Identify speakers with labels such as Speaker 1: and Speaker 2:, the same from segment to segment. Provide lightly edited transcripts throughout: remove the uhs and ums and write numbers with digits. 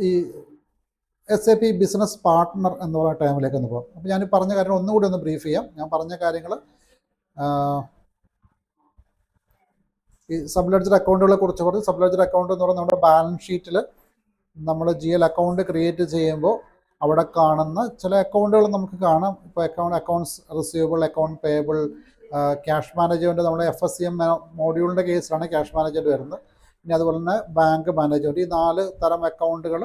Speaker 1: ഈ SAP business partner എന്ന് പറയുന്ന ടൈമിലേക്ക് ഒന്ന് പോകും. അപ്പോൾ ഞാൻ പറഞ്ഞ കാര്യങ്ങൾ ഒന്നുകൂടി ഒന്ന് ബ്രീഫ് ചെയ്യാം. ഞാൻ പറഞ്ഞ കാര്യങ്ങൾ ഈ സബ് ലെഡ്ജർ അക്കൗണ്ടുകളെ കുറിച്ച് പറഞ്ഞു. സബ് ലെഡ്ജർ അക്കൗണ്ട് എന്ന് പറയുന്നത് നമ്മുടെ ബാലൻസ് ഷീറ്റിൽ നമ്മൾ GL അക്കൗണ്ട് ക്രിയേറ്റ് ചെയ്യുമ്പോൾ അവിടെ കാണുന്ന ചില അക്കൗണ്ടുകൾ നമുക്ക് കാണാം. ഇപ്പോൾ accounts receivable, account payable, cash management. നമ്മുടെ FSCM മോഡ്യൂളിൻ്റെ കേസിലാണ് ക്യാഷ് മാനേജ്മെൻറ്റ് വരുന്നത്. പിന്നെ അതുപോലെ തന്നെ ബാങ്ക് മാനേജ്മെൻറ്റ്. ഈ 4 തരം അക്കൗണ്ടുകൾ,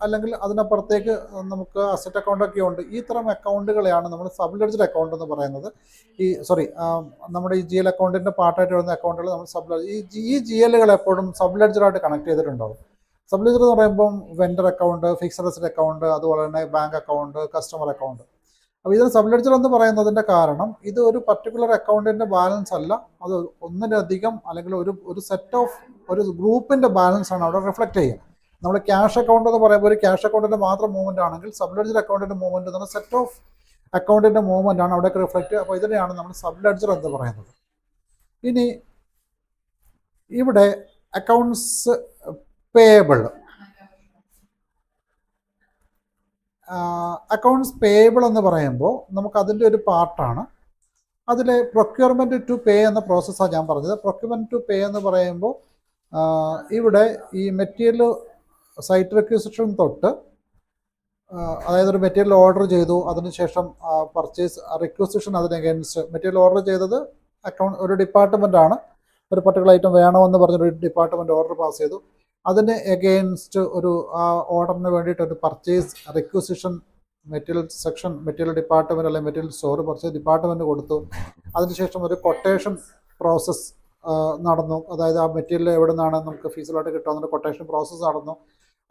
Speaker 1: അല്ലെങ്കിൽ അതിനപ്പുറത്തേക്ക് നമുക്ക് അസറ്റ് അക്കൗണ്ടൊക്കെ ഉണ്ട്. ഈ തരം അക്കൗണ്ടുകളെയാണ് നമ്മൾ സബ് ലെഡ്ജർ അക്കൗണ്ട് എന്ന് പറയുന്നത്. നമ്മുടെ ഈ GL അക്കൗണ്ടിൻ്റെ പാർട്ടായിട്ട് വരുന്ന അക്കൗണ്ടുകൾ നമ്മൾ സബ് ലെഡ്ജർ. ഈ GLകൾ എപ്പോഴും സബ് ലെഡ്ജറായിട്ട് കണക്ട് ചെയ്തിട്ടുണ്ടാവും. സബ് ലെഡ്ജർ എന്ന് പറയുമ്പം vendor account, fixed asset account, അതുപോലെ തന്നെ ബാങ്ക് അക്കൗണ്ട്, കസ്റ്റമർ അക്കൗണ്ട്. അപ്പോൾ ഇതിന് സബ് ലെഡ്ജർ എന്ന് പറയുന്നതിൻ്റെ കാരണം ഇത് ഒരു പർട്ടിക്കുലർ അക്കൗണ്ടിൻ്റെ ബാലൻസ് അല്ല, അത് ഒന്നിലധികം അല്ലെങ്കിൽ ഒരു സെറ്റ് ഓഫ് ഒരു ഗ്രൂപ്പിൻ്റെ ബാലൻസ് ആണ് അവിടെ റിഫ്ലക്റ്റ് ചെയ്യുക. നമ്മൾ ക്യാഷ് അക്കൗണ്ട് എന്ന് പറയുമ്പോൾ ഒരു ക്യാഷ് അക്കൗണ്ടിൻ്റെ മാത്രം മൂവ്മെൻ്റ് ആണെങ്കിൽ സബ് ലെഡ്ജർ അക്കൗണ്ടിൻ്റെ മൂവ്മെൻറ്റ് എന്ന് പറഞ്ഞാൽ സെറ്റ് ഓഫ് അക്കൗണ്ടിൻ്റെ മൂവ്മെൻ്റ് ആണ് അവിടേക്ക് റിഫ്ലക്റ്റ്. അപ്പോൾ ഇതിനെയാണ് നമ്മൾ സബ് ലെഡ്ജർ എന്ന് പറയുന്നത്. ഇനി ഇവിടെ അക്കൗണ്ട്സ് പേയബിൾ. അക്കൗണ്ട്സ് പേയബിൾ എന്ന് പറയുമ്പോൾ നമുക്ക് അതിൻ്റെ ഒരു പാർട്ടാണ്. അതിൽ പ്രൊക്യൂർമെൻറ്റ് ടു പേ എന്ന പ്രോസസ്സാണ് ഞാൻ പറഞ്ഞത്. പ്രൊക്യൂർമെൻറ്റ് ടു പേ എന്ന് പറയുമ്പോൾ ഇവിടെ ഈ മെറ്റീരിയൽ സൈറ്റ് റിക്വസിഷൻ തൊട്ട്, അതായത് ഒരു മെറ്റീരിയൽ ഓർഡർ ചെയ്തു, അതിനുശേഷം പർച്ചേസ് റിക്വസിഷൻ, അതിന് അഗേൻസ്റ്റ് മെറ്റീരിയൽ ഓർഡർ ചെയ്തത് ഒരു ഡിപ്പാർട്ട്മെൻറ്റാണ്. ഒരു പർട്ടിക്കുലർ ഐറ്റം വേണമെന്ന് പറഞ്ഞൊരു ഡിപ്പാർട്ട്മെൻറ്റ് ഓർഡർ പാസ് ചെയ്തു. അതിന് എഗെയിൻസ്റ്റ് ആ ഓർഡറിന് വേണ്ടിയിട്ട് ഒരു purchase requisition material section, material department അല്ലെങ്കിൽ മെറ്റീരിയൽ സ്റ്റോർ പർച്ചേസ് ഡിപ്പാർട്ട്മെൻറ്റ് കൊടുത്തു. അതിനുശേഷം ഒരു കൊട്ടേഷൻ പ്രോസസ്സ് നടന്നു. അതായത് ആ മെറ്റീരിയൽ എവിടെ നിന്നാണ് നമുക്ക് ഫീസിലോട്ട് കിട്ടുമെന്നൊരു കൊട്ടേഷൻ പ്രോസസ്സ് നടന്നു.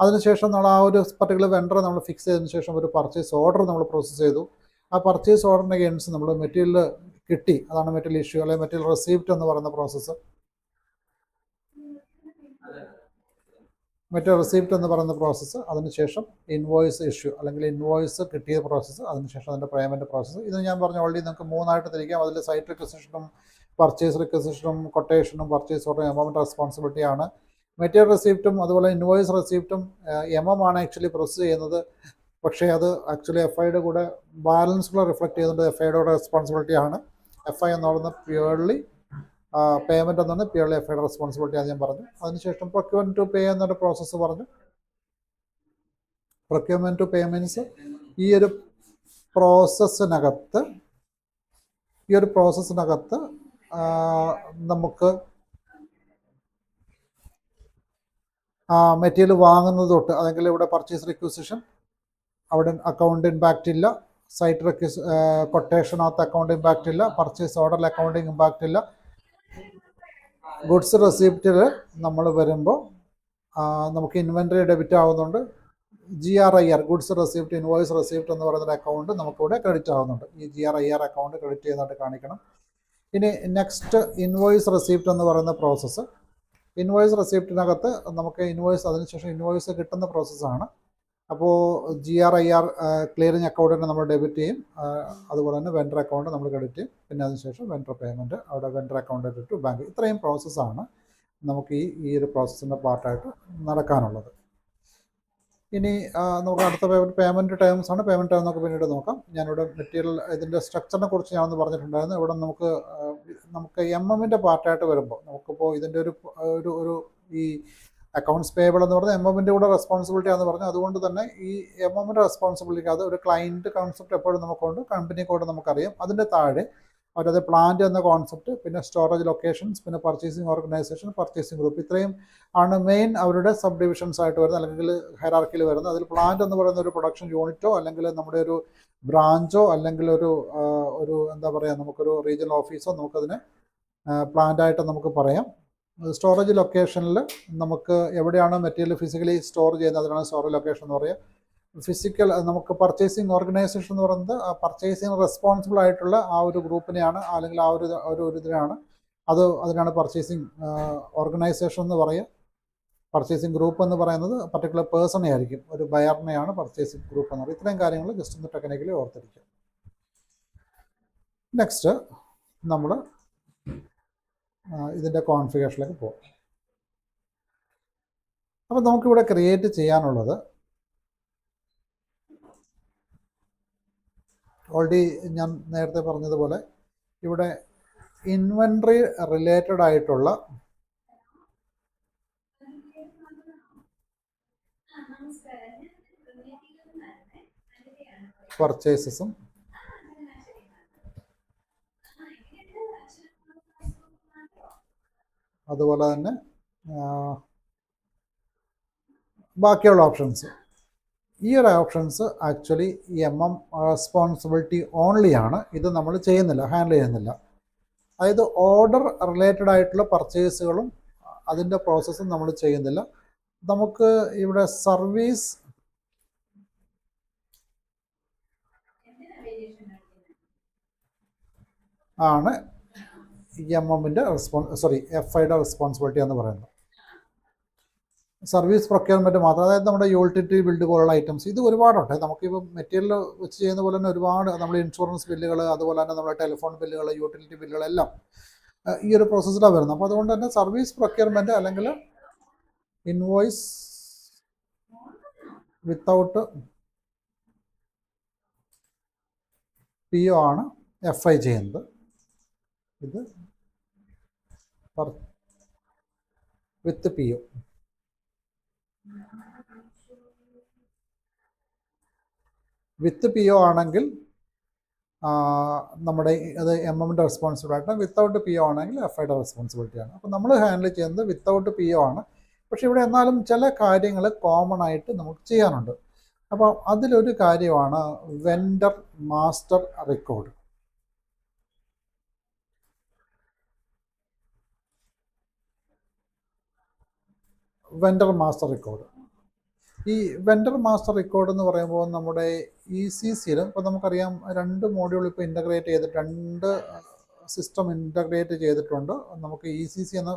Speaker 1: അതിനുശേഷം നമ്മൾ ആ ഒരു പർട്ടിക്കുലർ വെണ്ടറെ നമ്മൾ ഫിക്സ് ചെയ്തതിന് ശേഷം ഒരു പർച്ചേസ് ഓർഡർ നമ്മൾ പ്രോസസ്സ് ചെയ്തു. ആ പർച്ചേസ് ഓർഡറിന് അഗെയിൻസ്റ്റ് നമ്മൾ മെറ്റീരിയൽ കിട്ടി, അതാണ് മെറ്റീരിയൽ ഇഷ്യൂ അല്ലെങ്കിൽ മെറ്റീരിയൽ റെസീപ്റ്റ് എന്ന് പറയുന്ന പ്രോസസ്സ്. മെറ്റീരിയൽ റെസീപ്റ്റ് എന്ന് പറയുന്ന പ്രോസസ്സ്, അതിനുശേഷം ഇൻവോയ്സ് ഇഷ്യൂ അല്ലെങ്കിൽ ഇൻവോയ്സ് കിട്ടിയ പ്രോസസ്സ്, അതിനുശേഷം അതിൻ്റെ പേയ്മെൻറ്റ് പ്രോസസ്സ്. ഇത് ഞാൻ പറഞ്ഞ ഓൾറെഡി നിങ്ങൾക്ക് 3 തിരിക്കാം. അതിൽ സൈറ്റ് റിക്വസിഷനും പർച്ചേസ് റിക്വസിഷനും കൊട്ടേഷനും പർച്ചേസ് ഓർഡർ എമൗണ്ട് റെസ്പോൺസിബിലിറ്റിയാണ്. മെറ്റീരിയൽ റെസീപ്റ്റും അതുപോലെ ഇൻവോയ്സ് റെസീപ്റ്റും ആണ് ആക്ച്വലി പ്രോസസ്സ് ചെയ്യുന്നത്. പക്ഷേ അത് ആക്ച്വലി FIയുടെ കൂടെ ബാലൻസുകൾ റിഫ്ലക്റ്റ് ചെയ്യുന്നുണ്ട്. FIയുടെ റെസ്പോൺസിബിലിറ്റിയാണ്. FI എന്ന് പറയുന്നത് പ്യുവർലി പേയ്മെൻറ്റ് എന്നാണ്, പ്യുവർലി FIയുടെ റെസ്പോൺസിബിലിറ്റി അത് ഞാൻ പറഞ്ഞു. അതിനുശേഷം പ്രൊക്യൂർമെൻറ്റ് ടു പേ എന്നൊരു പ്രോസസ്സ് പറഞ്ഞു. പ്രൊക്യൂർമെൻറ്റ് ടു പേ മീൻസ് ഈ ഒരു പ്രോസസ്സിനകത്ത് നമുക്ക് മെറ്റീരിയൽ വാങ്ങുന്നത് തൊട്ട്, അല്ലെങ്കിൽ ഇവിടെ പർച്ചേസ് റിക്വസിഷൻ അവിടെ അക്കൗണ്ട് ഇമ്പാക്റ്റ് ഇല്ല, സൈറ്റ് കൊട്ടേഷനകത്ത് അക്കൗണ്ട് ഇമ്പാക്റ്റ് ഇല്ല, പർച്ചേസ് ഓർഡറിൽ അക്കൗണ്ടിങ് ഇമ്പാക്റ്റ് ഇല്ല. ഗുഡ്സ് റെസിപ്റ്റിൽ നമ്മൾ വരുമ്പോൾ നമുക്ക് ഇൻവെൻറ്ററി ഡെബിറ്റ് ആവുന്നുണ്ട്. GRIR goods receipt invoice receipt എന്ന് പറയുന്ന അക്കൗണ്ട് നമുക്കിവിടെ ക്രെഡിറ്റ് ആവുന്നുണ്ട്. ഈ GRIR അക്കൗണ്ട് ക്രെഡിറ്റ് ചെയ്യുന്നതായിട്ട് കാണിക്കണം. ഇനി നെക്സ്റ്റ് ഇൻവോയ്സ് റെസിപ്റ്റ് എന്ന് പറയുന്ന പ്രോസസ്സ്. ഇൻവോയ്സ് റെസിപ്റ്റിനകത്ത് നമുക്ക് ഇൻവോയ്സ്, അതിനുശേഷം ഇൻവോയ്സ് കിട്ടുന്ന പ്രോസസ്സാണ്. അപ്പോൾ GRIR ക്ലിയറിംഗ് അക്കൗണ്ടിനെ നമ്മൾ ഡെബിറ്റ് ചെയ്യും. അതുപോലെ തന്നെ വെൻഡർ അക്കൗണ്ട് നമ്മൾ ക്രെഡിറ്റ് ചെയ്യും. പിന്നെ അതിനുശേഷം വെൻഡർ പേയ്മെൻറ്റ്, അവിടെ വെൻഡർ അക്കൗണ്ട് ടു ബാങ്ക്. ഇത്രയും പ്രോസസ്സാണ് നമുക്ക് ഈ ഒരു പ്രോസസ്സിൻ്റെ പാർട്ടായിട്ട് നടക്കാനുള്ളത്. ഇനി നമുക്ക് അടുത്ത പേയ്മെൻറ്റ് ടേംസ് ആണ്. പേയ്മെൻറ്റ് ടേം നമുക്ക് പിന്നീട് നോക്കാം. ഞാനിവിടെ മെറ്റീരിയൽ ഇതിൻ്റെ സ്ട്രക്ചറിനെ കുറിച്ച് ഞാനൊന്ന് പറഞ്ഞിട്ടുണ്ടായിരുന്നു. ഇവിടെ നമുക്ക് MM-ൻ്റെ പാർട്ടായിട്ട് വരുമ്പോൾ നമുക്കിപ്പോൾ ഇതിൻ്റെ ഒരു ഈ അക്കൗണ്ട്സ് പേയബിൾ എന്ന് പറഞ്ഞാൽ MM-ൻ്റെ കൂടെ റെസ്പോൺസിബിലിറ്റി ആണെന്ന് പറഞ്ഞു. അതുകൊണ്ട് തന്നെ ഈ MM-ൻ്റെ റെസ്പോൺസിബിലിറ്റി അത് ഒരു ക്ലയൻറ്റ് കോൺസെപ്റ്റ് എപ്പോഴും നമുക്കുണ്ട്, കമ്പനി കോഡ് നമുക്കറിയാം. അതിൻ്റെ താഴെ അവരത് പ്ലാന്റ് എന്ന കോൺസെപ്റ്റ്, പിന്നെ സ്റ്റോറേജ് ലൊക്കേഷൻസ്, പിന്നെ പർച്ചേസിങ് ഓർഗനൈസേഷൻ, പർച്ചേസിങ് ഗ്രൂപ്പ്, ഇത്രയും ആണ് മെയിൻ അവരുടെ സബ് ഡിവിഷൻസ് ആയിട്ട് വരുന്നത്, അല്ലെങ്കിൽ ഹൈറാർക്കിയിൽ വരുന്നത്. അതിൽ പ്ലാന്റ് എന്ന് പറയുന്ന ഒരു പ്രൊഡക്ഷൻ യൂണിറ്റോ അല്ലെങ്കിൽ നമ്മുടെ ഒരു ബ്രാഞ്ചോ അല്ലെങ്കിൽ ഒരു എന്താ പറയുക, നമുക്കൊരു റീജിയണൽ ഓഫീസോ നമുക്കതിനെ പ്ലാന്റായിട്ട് നമുക്ക് പറയാം. സ്റ്റോറേജ് ലൊക്കേഷനിൽ നമുക്ക് എവിടെയാണ് മെറ്റീരിയൽ ഫിസിക്കലി സ്റ്റോർ ചെയ്യുന്നത് അതിനാണ് സ്റ്റോറേജ് ലൊക്കേഷൻ എന്ന് പറയുക. ഫിസിക്കൽ നമുക്ക് പർച്ചേസിങ് ഓർഗനൈസേഷൻ എന്ന് പറയുന്നത് പർച്ചേസിങ് റെസ്പോൺസിബിൾ ആയിട്ടുള്ള ആ ഒരു ഗ്രൂപ്പിനെയാണ്, അല്ലെങ്കിൽ ആ ഒരു ഇതിനാണ്, അതിനാണ് പർച്ചേസിങ് ഓർഗനൈസേഷൻ എന്ന് പറയുക. പർച്ചേസിങ് ഗ്രൂപ്പ് എന്ന് പറയുന്നത് പർട്ടിക്കുലർ പേഴ്സണെ ആയിരിക്കും, ഒരു ബയറിനെയാണ് പർച്ചേസിങ് ഗ്രൂപ്പ് എന്ന് പറയുന്നത്. ഇത്രയും കാര്യങ്ങൾ ജസ്റ്റ് ഒന്ന് ടെക്നിക്കലി ഓർത്തിരിക്കുക. നെക്സ്റ്റ് നമ്മൾ ഇതിൻ്റെ കോൺഫിഗറേഷനിലേക്ക് പോകും. അപ്പോൾ നമുക്കിവിടെ ക്രിയേറ്റ് ചെയ്യാനുള്ളത് ഓൾറെഡി ഞാൻ നേരത്തെ പറഞ്ഞതുപോലെ ഇവിടെ ഇൻവെൻട്രി റിലേറ്റഡ് ആയിട്ടുള്ള പർച്ചേസസും അതുപോലെ തന്നെ ബാക്കിയുള്ള ഓപ്ഷൻസ്. ഈ ഒരു ഓപ്ഷൻസ് ആക്ച്വലി റെസ്പോൺസിബിലിറ്റി ഓൺലി ആണ്. ഇത് നമ്മൾ ചെയ്യുന്നില്ല, ഹാൻഡിൽ ചെയ്യുന്നില്ല. അതായത് ഓർഡർ റിലേറ്റഡ് ആയിട്ടുള്ള പർച്ചേസുകളും അതിൻ്റെ പ്രോസസ്സും നമ്മൾ ചെയ്യുന്നില്ല. നമുക്ക് ഇവിടെ സർവീസ് ആണ് എമ്മിൻ്റെ FIയുടെ റെസ്പോൺസിബിലിറ്റി എന്ന് പറയുന്നത്. സർവീസ് പ്രൊക്യൂർമെൻറ്റ് മാത്രം, അതായത് നമ്മുടെ യൂട്ടിലിറ്റി ബിൽഡ് പോലുള്ള ഐറ്റംസ്, ഇത് ഒരുപാടുണ്ട്. നമുക്കിപ്പോൾ മെറ്റീരിയൽ വെച്ച് ചെയ്യുന്ന പോലെ തന്നെ ഒരുപാട് നമ്മൾ ഇൻഷുറൻസ് ബില്ലുകൾ, അതുപോലെ തന്നെ നമ്മുടെ ടെലിഫോൺ ബില്ലുകൾ, യൂട്ടിലിറ്റി ബില്ലുകളെല്ലാം ഈ ഒരു പ്രോസസ്സിലാണ് വരുന്നത്. അപ്പോൾ അതുകൊണ്ട് തന്നെ സർവീസ് പ്രൊക്യൂർമെൻറ്റ് അല്ലെങ്കിൽ ഇൻവോയ്സ് വിത്തൗട്ട് PO ആണ് FI ചെയ്യുന്നത്. ഇത് വിത്ത് PO. വിത്ത് PO ആണെങ്കിൽ നമ്മുടെ അത് എമ്മിൻ്റെ റെസ്പോൺസിബിലിറ്റി ആണ്. വിത്തൗട്ട് PO ആണെങ്കിൽ FIയുടെ റെസ്പോൺസിബിലിറ്റിയാണ്. അപ്പോൾ നമ്മൾ ഹാൻഡിൽ ചെയ്യുന്നത് വിത്തൗട്ട് PO ആണ്. പക്ഷേ ഇവിടെ എന്നാലും ചില കാര്യങ്ങൾ കോമൺ ആയിട്ട് നമുക്ക് ചെയ്യാനുണ്ട്. അപ്പോൾ അതിലൊരു കാര്യമാണ് vendor master record. Vendor master record. ഈ വെൻഡർ മാസ്റ്റർ റെക്കോർഡ് എന്ന് പറയുമ്പോൾ നമ്മുടെ ECCയിൽ ഇപ്പോൾ നമുക്കറിയാം 2 മോഡ്യൂൾ ഇപ്പോൾ ഇൻ്റഗ്രേറ്റ് ചെയ്തിട്ട് 2 സിസ്റ്റം ഇൻ്റഗ്രേറ്റ് ചെയ്തിട്ടുണ്ട്. നമുക്ക് ECC എന്ന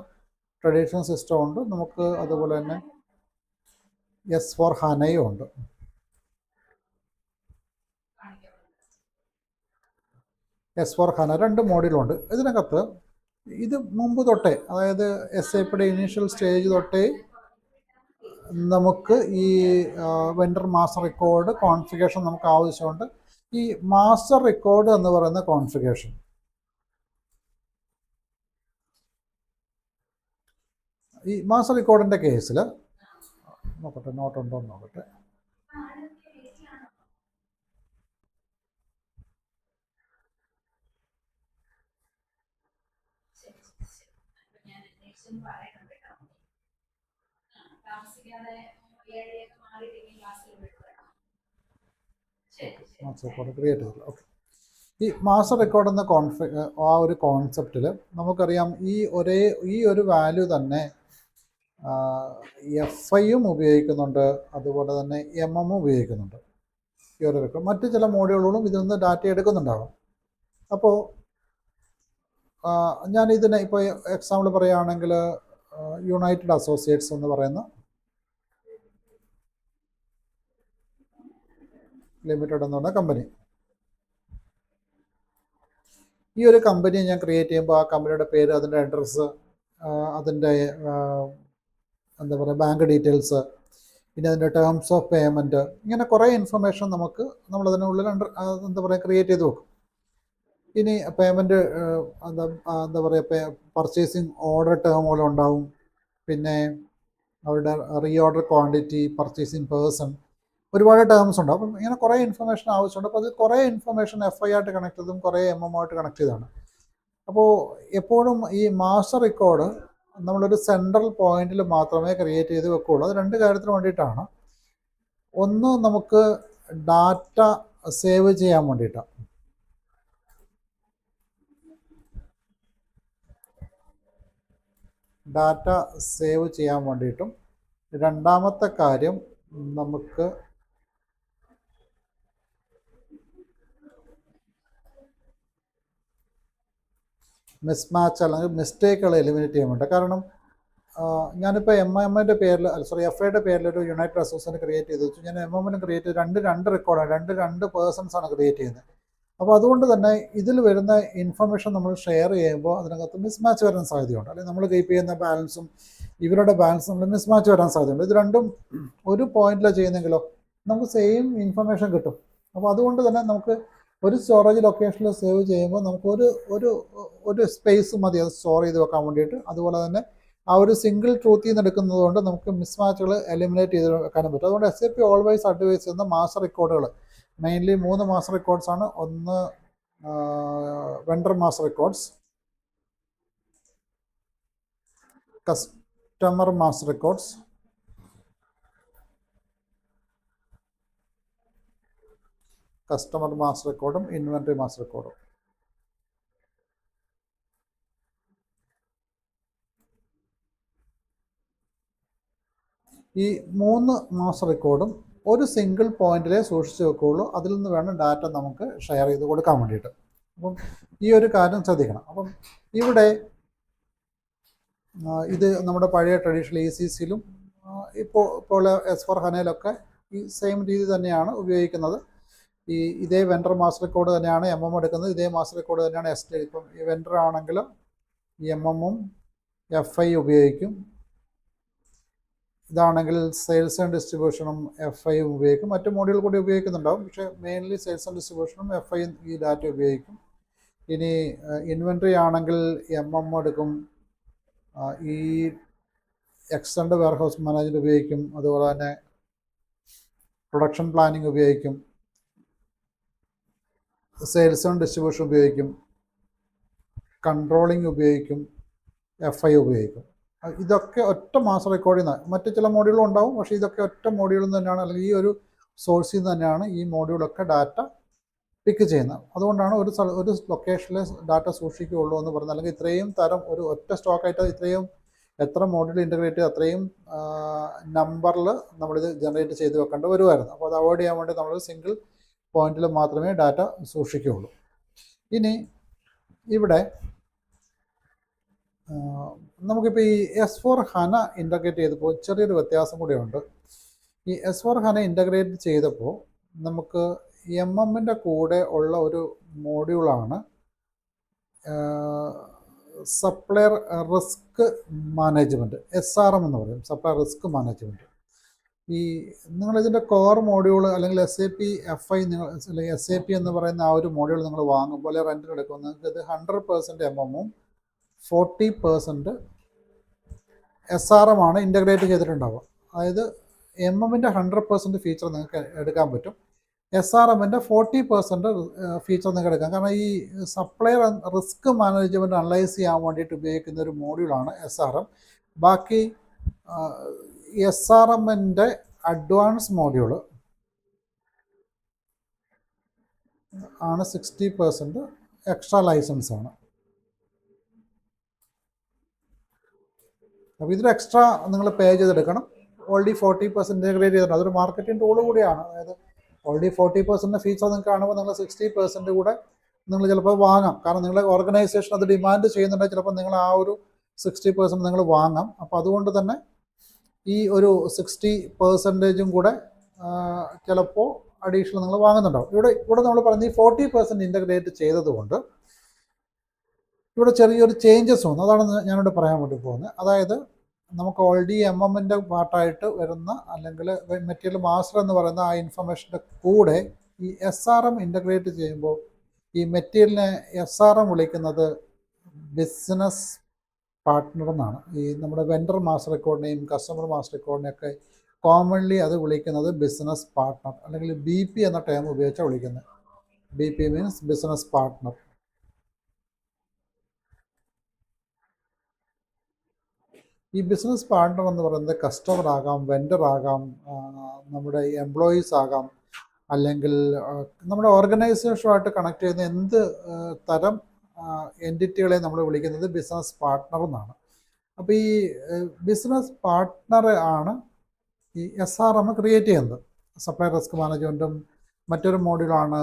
Speaker 1: ട്രഡീഷണൽ സിസ്റ്റം ഉണ്ട്, നമുക്ക് അതുപോലെ തന്നെ S/4HANA ഉണ്ട്. S/4HANA 2 മോഡ്യൂളുണ്ട്. ഇതിനകത്ത് ഇത് മുമ്പ് തൊട്ടേ, അതായത് SAPയുടെ ഇനീഷ്യൽ സ്റ്റേജ് തൊട്ടേ നമുക്ക് ഈ വെൻഡർ മാസ്റ്റർ റെക്കോർഡ് കോൺഫിഗറേഷൻ നമുക്ക് ആവശ്യമുണ്ട്. ഈ മാസ്റ്റർ റെക്കോർഡ് എന്ന് പറയുന്ന കോൺഫിഗറേഷൻ, ഈ മാസ്റ്റർ റെക്കോർഡിൻ്റെ കേസിൽ നോക്കട്ടെ, നോട്ടുണ്ടോ എന്ന് നോക്കട്ടെ. ക്രിയേറ്റ് ചെയ്തില്ല. ഓക്കെ. ഈ മാസ്റ്റർ റെക്കോർഡ് എന്ന ആ ഒരു കോൺസെപ്റ്റിൽ നമുക്കറിയാം ഈ ഒരു വാല്യൂ തന്നെ FIയും ഉപയോഗിക്കുന്നുണ്ട്, അതുപോലെ തന്നെ MM ഉപയോഗിക്കുന്നുണ്ട്. ഈ ഒരു റെക്കോർഡ് മറ്റ് ചില മോഡ്യൂളുകളും ഇതിൽ നിന്ന് ഡാറ്റ എടുക്കുന്നുണ്ടാകും. അപ്പോൾ ഞാൻ ഇതിനെ ഇപ്പോൾ എക്സാമ്പിൾ പറയുകയാണെങ്കിൽ യുണൈറ്റഡ് അസോസിയേറ്റ്സ് എന്ന് പറയുന്ന ലിമിറ്റഡ് എന്ന് പറഞ്ഞ കമ്പനി, ഈ ഒരു കമ്പനി ഞാൻ ക്രിയേറ്റ് ചെയ്യുമ്പോൾ ആ കമ്പനിയുടെ പേര്, അതിൻ്റെ അഡ്രസ്സ്, അതിൻ്റെ എന്താ പറയുക ബാങ്ക് ഡീറ്റെയിൽസ്, പിന്നെ അതിൻ്റെ ടേംസ് ഓഫ് പേയ്മെൻറ്റ്, ഇങ്ങനെ കുറേ ഇൻഫർമേഷൻ നമ്മളതിനുള്ളിൽ എന്താ പറയുക ക്രിയേറ്റ് ചെയ്ത് വെക്കും. ഇനി പേയ്മെൻറ്റ് എന്താ പറയുക പർച്ചേസിങ് ഓർഡർ ടേമുകൾ ഉണ്ടാവും, പിന്നെ അവരുടെ റീഓർഡർ ക്വാണ്ടിറ്റി, പർച്ചേസിങ് പേഴ്സൺ, ഒരുപാട് ടേംസ് ഉണ്ട്. അപ്പം ഇങ്ങനെ കുറേ ഇൻഫർമേഷൻ ആവശ്യമുണ്ട്. അപ്പോൾ അത് കുറേ ഇൻഫർമേഷൻ FI ആയിട്ട് കണക്ട് ചെയ്തും കുറേ MM ആയിട്ട് കണക്ട് ചെയ്താണ്. അപ്പോൾ എപ്പോഴും ഈ മാസ്റ്റർ റെക്കോർഡ് നമ്മളൊരു സെൻട്രൽ പോയിന്റിൽ മാത്രമേ ക്രിയേറ്റ് ചെയ്ത് വെക്കുകയുള്ളൂ. അത് 2 കാര്യത്തിന് വേണ്ടിയിട്ടാണ്. ഒന്ന്, നമുക്ക് ഡാറ്റ സേവ് ചെയ്യാൻ വേണ്ടിയിട്ടാണ്. ഡാറ്റ സേവ് ചെയ്യാൻ വേണ്ടിയിട്ടും, രണ്ടാമത്തെ കാര്യം നമുക്ക് മിസ്മാച്ച് അല്ലെങ്കിൽ മിസ്റ്റേക്കുകൾ എലിമിനേറ്റ് ചെയ്യാൻ വേണ്ടി. കാരണം ഞാനിപ്പോൾ MMൻ്റെ പേരിൽ FIയുടെ പേരിൽ ഒരു യുണൈറ്റഡ് അസോസിയേഷൻ ക്രിയേറ്റ് ചെയ്ത് വെച്ചു. ഞാൻ MM ക്രിയേറ്റ് ചെയ്ത് രണ്ട് റെക്കോർഡാണ്, രണ്ട് പേഴ്സൺസാണ് ക്രിയേറ്റ് ചെയ്യുന്നത്. അപ്പോൾ അതുകൊണ്ട് തന്നെ ഇതിൽ വരുന്ന ഇൻഫർമേഷൻ നമ്മൾ ഷെയർ ചെയ്യുമ്പോൾ അതിനകത്ത് മിസ്മാച്ച് വരാൻ സാധ്യതയുണ്ട്. അല്ലെങ്കിൽ നമ്മൾ കീപ്പ് ചെയ്യുന്ന ബാലൻസും ഇവരുടെ ബാലൻസും നമ്മൾ മിസ്മാച്ച് വരാൻ സാധ്യതയുണ്ട്. ഇത് രണ്ടും ഒരു പോയിന്റിലാണ് ചെയ്യുന്നെങ്കിലോ നമുക്ക് സെയിം ഇൻഫർമേഷൻ കിട്ടും. അപ്പോൾ അതുകൊണ്ട് തന്നെ നമുക്ക് ഒരു സ്റ്റോറേജ് ലൊക്കേഷനിൽ സേവ് ചെയ്യുമ്പോൾ നമുക്ക് ഒരു സ്പേസ് മതി അത് സ്റ്റോർ ചെയ്ത് വെക്കാൻ വേണ്ടിയിട്ട്. അതുപോലെ തന്നെ ആ ഒരു സിംഗിൾ ട്രൂത്തിൽ നിന്ന് എടുക്കുന്നത് കൊണ്ട് നമുക്ക് മിസ്മാച്ചുകൾ എലിമിനേറ്റ് ചെയ്ത് വെക്കാനും പറ്റും. അതുകൊണ്ട് SAP ഓൾവേസ് അഡ്വൈസ് ചെയ്യുന്ന മാസ്റ്റർ റെക്കോർഡുകൾ മെയിൻലി 3 മാസ്റ്റർ റെക്കോർഡ്സ് ആണ്. ഒന്ന് vendor master records, customer master records, customer master റെക്കോർഡും ഇൻവെന്ററി മാസ്റ്റർ റെക്കോർഡും. ഈ 3 മാസ്റ്റർ റെക്കോർഡും ഒരു സിംഗിൾ പോയിന്റിലേ സൂക്ഷിച്ച് വെക്കുകയുള്ളൂ. അതിൽ നിന്ന് വേണം ഡാറ്റ നമുക്ക് ഷെയർ ചെയ്ത് കൊടുക്കാൻ വേണ്ടിയിട്ട്. അപ്പം ഈ ഒരു കാര്യം ശ്രദ്ധിക്കണം. അപ്പം ഇവിടെ ഇത് നമ്മുടെ പഴയ ട്രഡീഷണൽ ECCയിലും ഇപ്പോൾ S/4HANAയിലൊക്കെ ഈ സെയിം രീതി തന്നെയാണ് ഉപയോഗിക്കുന്നത്. ഇതേ വെണ്ടർ മാസ്റ്റർ റെക്കോർഡ് തന്നെയാണ് എടുക്കുന്നത്. ഇതേ മാസ്റ്റർ റെക്കോർഡ് തന്നെയാണ് ST. ഇപ്പം ഈ വെണ്ടർ ആണെങ്കിൽ ഉം FI ഉപയോഗിക്കും. ഇതാണെങ്കിൽ സെയിൽസ് ആൻഡ് ഡിസ്ട്രിബ്യൂഷനും FIയും ഉപയോഗിക്കും. മറ്റു മോഡ്യൂൾ കൂടി ഉപയോഗിക്കുന്നുണ്ടാവും, പക്ഷേ മെയിൻലി സെയിൽസ് ആൻഡ് ഡിസ്ട്രിബ്യൂഷനും FIയും ഈ ഡാറ്റ ഉപയോഗിക്കും. ഇനി ഇൻവെൻട്രി ആണെങ്കിൽ എടുക്കും, ഈ എക്സ്റ്റൻഡ് വെയർഹൗസ് മാനേജ്മെൻറ്റ് ഉപയോഗിക്കും. അതുപോലെ തന്നെ പ്രൊഡക്ഷൻ പ്ലാനിങ് ഉപയോഗിക്കും, സെയിൽസ് ആൻഡ് ഡിസ്ട്രിബ്യൂഷൻ ഉപയോഗിക്കും, കൺട്രോളിങ് ഉപയോഗിക്കും, FI ഉപയോഗിക്കും. ഇതൊക്കെ ഒറ്റ മാസ്റ്റർ റെക്കോർഡിൽ നിന്ന്, മറ്റു ചില മോഡ്യൂളും ഉണ്ടാവും, പക്ഷേ ഇതൊക്കെ ഒറ്റ മോഡ്യൂളിൽ നിന്ന് തന്നെയാണ്, അല്ലെങ്കിൽ ഈ ഒരു സോഴ്സിൽ നിന്ന് തന്നെയാണ് ഈ മോഡ്യൂളൊക്കെ ഡാറ്റ പിക്ക് ചെയ്യുന്നത്. അതുകൊണ്ടാണ് ഒരു ലൊക്കേഷനിൽ ഡാറ്റ സൂക്ഷിക്കുകയുള്ളൂ എന്ന് പറയുന്നത്. അല്ലെങ്കിൽ ഇത്രയും തരം ഒരു ഒറ്റ സ്റ്റോക്കായിട്ട് ഇത്രയും എത്ര മോഡ്യൂൾ ഇൻ്റഗ്രേറ്റ് ചെയ്ത് അത്രയും നമ്പറിൽ നമ്മളിത് ജനറേറ്റ് ചെയ്ത് വെക്കേണ്ടി വരുമായിരുന്നു. അപ്പോൾ അത് അവോയ്ഡ് ചെയ്യാൻ വേണ്ടി നമ്മൾ സിംഗിൾ പോയിന്റിൽ മാത്രമേ ഡാറ്റ സൂക്ഷിക്കുകയുള്ളൂ. ഇനി ഇവിടെ നമുക്കിപ്പോൾ ഈ S/4HANA ഇൻ്റഗ്രേറ്റ് ചെയ്തപ്പോൾ ചെറിയൊരു വ്യത്യാസം കൂടിയുണ്ട്. ഈ S/4HANA ഇൻ്റഗ്രേറ്റ് ചെയ്തപ്പോൾ നമുക്ക് ൻ്റെ കൂടെ ഉള്ള ഒരു മോഡ്യൂളാണ് സപ്ലയർ റിസ്ക് മാനേജ്മെൻറ്റ്, SRM എന്ന് പറയും, സപ്ലയർ റിസ്ക് മാനേജ്മെൻറ്റ്. ഈ നിങ്ങളിതിൻ്റെ കോർ മോഡ്യൂൾ അല്ലെങ്കിൽ SAP FI അല്ലെങ്കിൽ SAP എന്ന് പറയുന്ന ആ ഒരു മോഡ്യൂൾ നിങ്ങൾ വാങ്ങുമ്പോൾ അല്ലെങ്കിൽ റെൻറ്റിന് എടുക്കുമ്പോൾ നിങ്ങൾക്ക് ഇത് 100% ഉം 40% SRM ആണ് ഇൻ്റഗ്രേറ്റ് ചെയ്തിട്ടുണ്ടാവുക. അതായത് ൻ്റെ 100% ഫീച്ചർ നിങ്ങൾക്ക് എടുക്കാൻ പറ്റും, SRMൻ്റെ 40% ഫീച്ചർ നിങ്ങൾക്ക് എടുക്കാം. കാരണം ഈ സപ്ലയർ റിസ്ക് മാനേജ്മെൻറ്റ് അനലൈസ് ചെയ്യാൻ വേണ്ടിയിട്ട് ഉപയോഗിക്കുന്ന ഒരു മോഡ്യൂളാണ് SRM. ബാക്കി SRMൻ്റെ അഡ്വാൻസ് മോഡ്യൂൾ ആണ് 60% എക്സ്ട്രാ ലൈസൻസ് ആണ്. അപ്പോൾ ഇതിൽ എക്സ്ട്രാ നിങ്ങൾ പേ ചെയ്തെടുക്കണം. ഓൾറെഡി 40% ഇൻ്റഗ്രേറ്റ് ചെയ്തിട്ടുണ്ട്. അതൊരു മാർക്കറ്റിംഗ് ടൂൾ കൂടിയാണ്. അതായത് ഓൾറെഡി 40% ഫീച്ചർ നിങ്ങൾക്ക് കാണുമ്പോൾ നിങ്ങൾ 60% കൂടെ നിങ്ങൾ ചിലപ്പോൾ വാങ്ങാം. കാരണം നിങ്ങളുടെ ഓർഗനൈസേഷൻ അത് ഡിമാൻഡ് ചെയ്യുന്നുണ്ടെങ്കിൽ ചിലപ്പോൾ നിങ്ങൾ ആ ഒരു 60% നിങ്ങൾ വാങ്ങാം. അപ്പോൾ അതുകൊണ്ട് തന്നെ ഈ ഒരു 60% കൂടെ ചിലപ്പോൾ അഡീഷണൽ നിങ്ങൾ വാങ്ങുന്നുണ്ടാവും. ഇവിടെ നമ്മൾ പറയുന്നത് ഈ 40% ഇൻ്റഗ്രേറ്റ് ചെയ്തതുകൊണ്ട് ഇവിടെ ചെറിയൊരു ചേഞ്ചസ് വന്നു. അതാണ് ഞാനിവിടെ പറയാൻ വേണ്ടി പോകുന്നത്. അതായത് നമുക്ക് ഓൾറെഡി ൻ്റെ പാർട്ടായിട്ട് വരുന്ന അല്ലെങ്കിൽ മെറ്റീരിയൽ മാസ്റ്റർ എന്ന് പറയുന്ന ആ ഇൻഫർമേഷൻ്റെ കൂടെ ഈ SRM ഇൻ്റഗ്രേറ്റ് ചെയ്യുമ്പോൾ ഈ മെറ്റീരിയലിനെ SRM വിളിക്കുന്നത് ബിസിനസ് പാർട്ട്ണർ എന്നാണ്. ഈ നമ്മുടെ വെണ്ടർ മാസ്റ്റർ റെക്കോർഡിനെയും കസ്റ്റമർ മാസ്റ്റർ റെക്കോർഡിനെയൊക്കെ കോമൺലി അത് വിളിക്കുന്നത് ബിസിനസ് പാർട്ട്ണർ അല്ലെങ്കിൽ BP എന്ന ടേം ഉപയോഗിച്ചാണ് വിളിക്കുന്നത്. BP means business partner. ഈ ബിസിനസ് പാർട്ട്ണർ എന്ന് പറയുന്നത് കസ്റ്റമർ ആകാം, വെണ്ടർ ആകാം, നമ്മുടെ എംപ്ലോയീസ് ആകാം, അല്ലെങ്കിൽ നമ്മുടെ ഓർഗനൈസേഷനുമായിട്ട് കണക്ട് ചെയ്യുന്ന എന്ത് തരം എൻറ്റിറ്റികളെ നമ്മൾ വിളിക്കുന്നത് ബിസിനസ് പാർട്ട്ണർ എന്നാണ്. അപ്പോൾ ഈ ബിസിനസ് പാർട്ട്ണർ ആണ് ഈ SRM ക്രിയേറ്റ് ചെയ്യുന്നത്. സപ്ലൈ റിസ്ക് മാനേജ്മെൻറ്റും മറ്റൊരു മോഡ്യൂളാണ്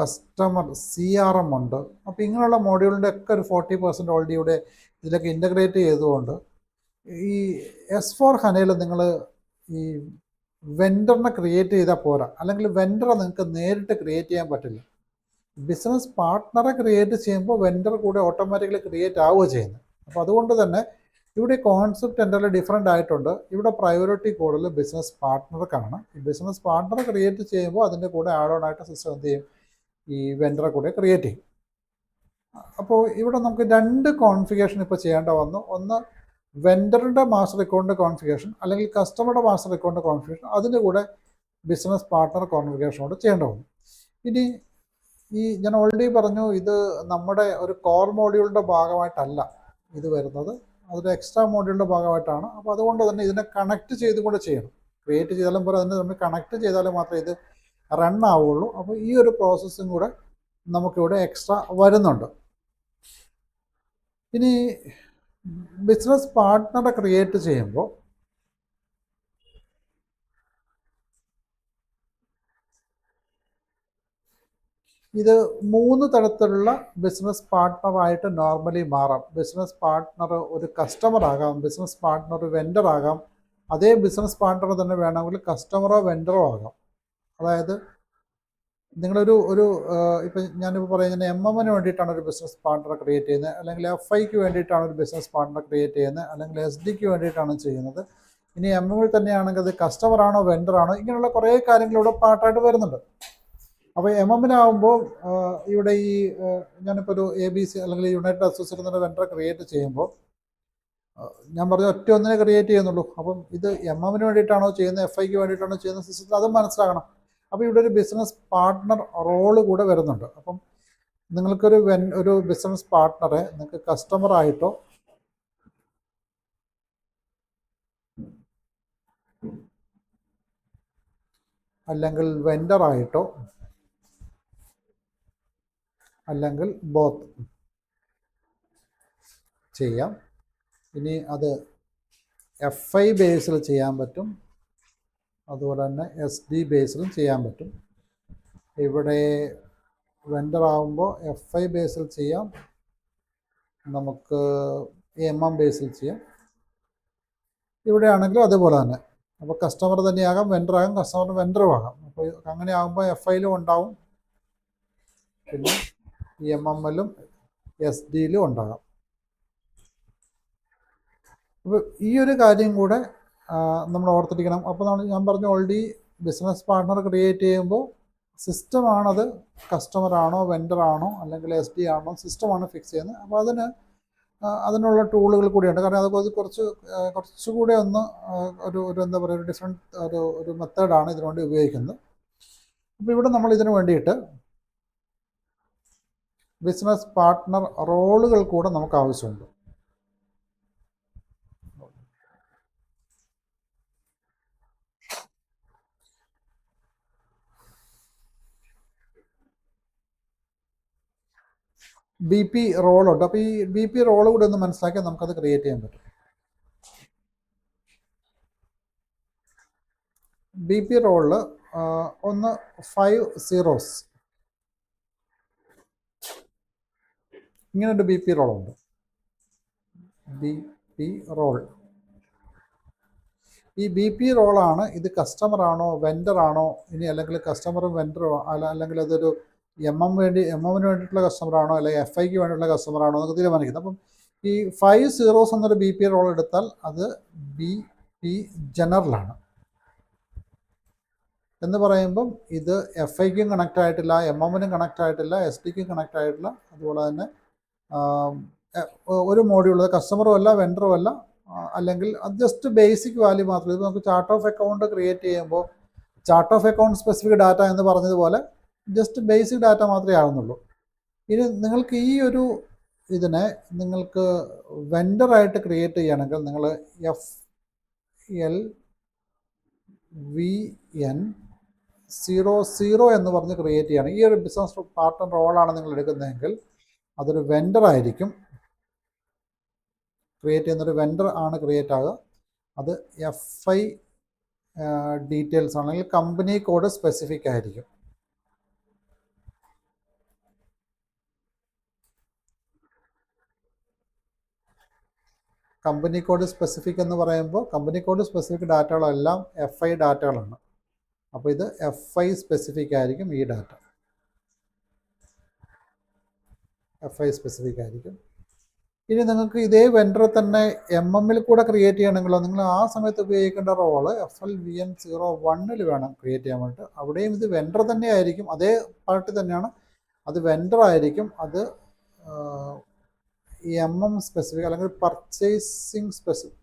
Speaker 1: കസ്റ്റമർ CRM ഉണ്ട്. അപ്പോൾ ഇങ്ങനെയുള്ള മോഡ്യൂളിൻ്റെ ഒക്കെ ഒരു 40% ഓൾറെഡി ഇവിടെ ഇതിലൊക്കെ ഇൻ്റഗ്രേറ്റ് ചെയ്തുകൊണ്ട് ഈ S/4HANAയിൽ നിങ്ങൾ ഈ വെണ്ടറിനെ ക്രിയേറ്റ് ചെയ്താൽ പോരാ, അല്ലെങ്കിൽ വെണ്ടറെ നിങ്ങൾക്ക് നേരിട്ട് ക്രിയേറ്റ് ചെയ്യാൻ പറ്റില്ല. ബിസിനസ് പാർട്ട്ണറെ ക്രിയേറ്റ് ചെയ്യുമ്പോൾ വെൻഡർ കൂടെ ഓട്ടോമാറ്റിക്കലി ക്രിയേറ്റ് ആവുക ചെയ്യുന്നത്. അപ്പോൾ അതുകൊണ്ട് തന്നെ ഇവിടെ കോൺസെപ്റ്റ് എന്തെങ്കിലും ഡിഫറെൻ്റ് ആയിട്ടുണ്ട്. ഇവിടെ പ്രയോറിറ്റി കൂടുതൽ ബിസിനസ് പാർട്ട്ണർക്കാണ്. ഈ ബിസിനസ് പാർട്ട്ണർ ക്രിയേറ്റ് ചെയ്യുമ്പോൾ അതിൻ്റെ കൂടെ ആഡ് ഓൺ ആയിട്ട് സിസ്റ്റം എന്ത് ചെയ്യും, ഈ വെൻഡറെ കൂടെ ക്രിയേറ്റ് ചെയ്യും. അപ്പോൾ ഇവിടെ നമുക്ക് 2 കോൺഫിഗറേഷൻ ഇപ്പോൾ ചെയ്യേണ്ട വന്നു. ഒന്ന് വെൻഡറിൻ്റെ മാസ്റ്റർ അക്കൗണ്ട് കോൺഫിഗറേഷൻ, അല്ലെങ്കിൽ കസ്റ്റമറുടെ മാസ്റ്റർ അക്കൗണ്ട് കോൺഫിഗറേഷൻ, അതിൻ്റെ കൂടെ ബിസിനസ് പാർട്ട്ണർ കോൺഫിഗറേഷൻ കൊണ്ട് ചെയ്യേണ്ട വന്നു. ഇനി ഞാൻ ഓൾറെഡി പറഞ്ഞു, ഇത് നമ്മുടെ ഒരു കോർ മോഡ്യൂളിൻ്റെ ഭാഗമായിട്ടല്ല ഇത് വരുന്നത്, അതൊരു എക്സ്ട്രാ മോഡ്യൂളിൻ്റെ ഭാഗമായിട്ടാണ്. അപ്പോൾ അതുകൊണ്ട് തന്നെ ഇതിനെ കണക്ട് ചെയ്തുകൊണ്ട് ചെയ്യണം. ക്രിയേറ്റ് ചെയ്താലും പോലെ അതിനെ നമ്മൾ കണക്ട് ചെയ്താലും മാത്രമേ ഇത് റൺ ആവുള്ളൂ. അപ്പോൾ ഈ ഒരു പ്രോസസ്സും കൂടെ നമുക്കിവിടെ എക്സ്ട്രാ വരുന്നുണ്ട്. ഇനി ബിസിനസ് പാർട്ട്ണറെ ക്രിയേറ്റ് ചെയ്യുമ്പോൾ ഇത് 3 തരത്തിലുള്ള ബിസിനസ് പാർട്ട്ണറായിട്ട് നോർമലി മാറാം. ബിസിനസ് പാർട്ട്ണർ ഒരു കസ്റ്റമർ ആകാം, ബിസിനസ് പാർട്ട്ണർ ഒരു വെൻഡർ ആകാം, അതേ ബിസിനസ് പാർട്ട്ണർ തന്നെ വേണമെങ്കിൽ കസ്റ്റമറോ വെൻഡറോ ആകാം. അതായത് നിങ്ങളൊരു ഇപ്പം ഞാനിപ്പോൾ പറയുന്നത് MM-ന് വേണ്ടിയിട്ടാണ് ഒരു ബിസിനസ് പാർട്ട്ണറെ ക്രിയേറ്റ് ചെയ്യുന്നത്, അല്ലെങ്കിൽ FIക്ക് വേണ്ടിയിട്ടാണ് ഒരു ബിസിനസ് പാർട്ട്ണറെ ക്രിയേറ്റ് ചെയ്യുന്നത്, അല്ലെങ്കിൽ SDക്ക് വേണ്ടിയിട്ടാണ് ചെയ്യുന്നത്. ഇനി MM-ൽ തന്നെയാണെങ്കിൽ അത് കസ്റ്റമറാണോ വെൻഡറാണോ, ഇങ്ങനെയുള്ള കുറേ കാര്യങ്ങൾ ഇവിടെ പാർട്ടായിട്ട് വരുന്നുണ്ട്. അപ്പോൾ MM-നാകുമ്പോൾ ഇവിടെ ഈ ഞാനിപ്പോൾ ഒരു ABC അല്ലെങ്കിൽ യുണൈറ്റഡ് അസോസിയേറ്റ് എന്ന വെൻഡറെ ക്രിയേറ്റ് ചെയ്യുമ്പോൾ ഞാൻ പറഞ്ഞു ഒറ്റ ഒന്നിനെ ക്രിയേറ്റ് ചെയ്യുന്നുള്ളൂ. അപ്പം ഇത് MM-ന് വേണ്ടിയിട്ടാണോ ചെയ്യുന്നത്, FIക്ക് വേണ്ടിയിട്ടാണോ ചെയ്യുന്ന സിസ്റ്റത്തിൽ അതും മനസ്സിലാക്കണം. അപ്പോൾ ഇവിടെ ഒരു ബിസിനസ് പാർട്ട്ണർ റോള് കൂടെ വരുന്നുണ്ട്. അപ്പം നിങ്ങൾക്കൊരു ബിസിനസ് പാർട്ട്ണറെ നിങ്ങൾക്ക് കസ്റ്റമറായിട്ടോ അല്ലെങ്കിൽ വെൻഡറായിട്ടോ അല്ലെങ്കിൽ ബോത്ത് ചെയ്യാം. ഇനി അത് FI ബേസിൽ ചെയ്യാൻ പറ്റും, അതുപോലെ തന്നെ SD ബേസിലും ചെയ്യാൻ പറ്റും. ഇവിടെ വെൻഡറാകുമ്പോൾ FI ബേസിൽ ചെയ്യാം, നമുക്ക് MM ബേസിൽ ചെയ്യാം. ഇവിടെ ആണെങ്കിലും അതുപോലെ തന്നെ. അപ്പോൾ കസ്റ്റമർ തന്നെയാകാം, വെൻഡറാകാം, കസ്റ്റമറിന് വെൻഡറും ആകാം. അപ്പോൾ അങ്ങനെ ആകുമ്പോൾ FIയിലും ഉണ്ടാവും, പിന്നെ MM-ലും SD-ലും ഉണ്ടാകാം. അപ്പോൾ ഈ ഒരു കാര്യം കൂടെ നമ്മൾ ഓർത്തിരിക്കണം. അപ്പോൾ ഞാൻ പറഞ്ഞു ഓൾറെഡി ബിസിനസ് പാർട്ട്ണർ ക്രിയേറ്റ് ചെയ്യുമ്പോൾ സിസ്റ്റമാണത് കസ്റ്റമറാണോ വെൻഡറാണോ അല്ലെങ്കിൽ SD ആണോ സിസ്റ്റമാണ് ഫിക്സ് ചെയ്യുന്നത്. അപ്പോൾ അതിനുള്ള ടൂളുകൾ കൂടിയുണ്ട്. കാരണം അത് കുറച്ചുകൂടെ ഒന്ന് ഒരു എന്താ പറയുക, ഒരു ഡിഫറെൻറ്റ് ഒരു മെത്തേഡാണ് ഇതിനു വേണ്ടി ഉപയോഗിക്കുന്നത്. അപ്പോൾ ഇവിടെ നമ്മൾ ഇതിനു വേണ്ടിയിട്ട് ബിസിനസ് പാർട്ട്ണർ റോളുകൾ കൂടെ നമുക്ക് ആവശ്യമുണ്ട്. BP റോളുണ്ട്. അപ്പോൾ ഈ BP റോള് കൂടെ ഒന്ന് മനസ്സിലാക്കിയാൽ നമുക്കത് ക്രിയേറ്റ് ചെയ്യാൻ പറ്റും. BP റോളിൽ ഒന്ന് 5 zeros ഇങ്ങനൊരു BP റോളുണ്ട്. BP റോൾ, ഈ BP റോളാണ് ഇത് കസ്റ്റമറാണോ വെൻഡറാണോ, ഇനി അല്ലെങ്കിൽ കസ്റ്റമറും വെൻഡറോ അല്ലെങ്കിൽ അതൊരു MM-ന് വേണ്ടിയിട്ടുള്ള കസ്റ്റമറാണോ അല്ലെങ്കിൽ FIക്ക് വേണ്ടിയിട്ടുള്ള കസ്റ്റമറാണോ എന്നൊക്കെ തീരുമാനിക്കുന്നത്. അപ്പം ഈ 5 zeros എന്നൊരു BP റോൾ എടുത്താൽ അത് BP ജനറലാണ് എന്ന് പറയുമ്പം ഇത് FIക്കും കണക്റ്റ് ആയിട്ടില്ല, MM-നും കണക്റ്റ് ആയിട്ടില്ല, SDക്കും കണക്റ്റ് ആയിട്ടില്ല. അതുപോലെ തന്നെ ഒരു മോഡ്യൂൾ കസ്റ്റമറും അല്ല വെൻഡറും അല്ല, അല്ലെങ്കിൽ അത് ജസ്റ്റ് ബേസിക് വാല്യൂ മാത്രമേ. ഇത് നമുക്ക് ചാർട്ട് ഓഫ് അക്കൗണ്ട് ക്രിയേറ്റ് ചെയ്യുമ്പോൾ chart of account specific data എന്ന് പറഞ്ഞതുപോലെ ജസ്റ്റ് ബേസിക് ഡാറ്റ മാത്രമേ ആകുന്നുള്ളൂ. ഇനി നിങ്ങൾക്ക് ഈ ഒരു ഇതിനെ നിങ്ങൾക്ക് വെൻഡറായിട്ട് ക്രിയേറ്റ് ചെയ്യുകയാണെങ്കിൽ നിങ്ങൾ FLVN00 എന്ന് പറഞ്ഞ് ക്രിയേറ്റ് ചെയ്യണം. ഈ ഒരു ബിസിനസ് പാർട്ട്ണർ റോളാണ് നിങ്ങൾ എടുക്കുന്നതെങ്കിൽ അതൊരു വെൻഡർ ആയിരിക്കും. ക്രിയേറ്റ് ചെയ്യുന്നൊരു വെൻഡർ ആണ് ക്രിയേറ്റ് ആകുക. അത് FI ഡീറ്റെയിൽസ് ആണെങ്കിൽ കമ്പനി കോഡ് സ്പെസിഫിക് ആയിരിക്കും. കമ്പനി കോഡ് സ്പെസിഫിക് എന്ന് പറയുമ്പോൾ കമ്പനി കോഡ് സ്പെസിഫിക് ഡാറ്റകളെല്ലാം FI ഡാറ്റകളാണ്. അപ്പോൾ ഇത് FI സ്പെസിഫിക് ആയിരിക്കും ഈ ഡാറ്റ. FI സ്പെസിഫിക് ആയിരിക്കും. ഇനി നിങ്ങൾക്ക് ഇതേ വെൻഡർ തന്നെ MM കൂടെ ക്രിയേറ്റ് ചെയ്യണമെങ്കിലോ നിങ്ങൾ ആ സമയത്ത് ഉപയോഗിക്കേണ്ട റോള് FLVN01 വേണം ക്രിയേറ്റ് ചെയ്യാൻ വേണ്ടിയിട്ട്. അവിടെയും ഇത് വെൻഡർ തന്നെ ആയിരിക്കും, അതേ പാർട്ടി തന്നെയാണ്, അത് വെൻഡർ ആയിരിക്കും. അത് ഈ MM സ്പെസിഫിക് അല്ലെങ്കിൽ പർച്ചേസിങ് സ്പെസിഫിക്.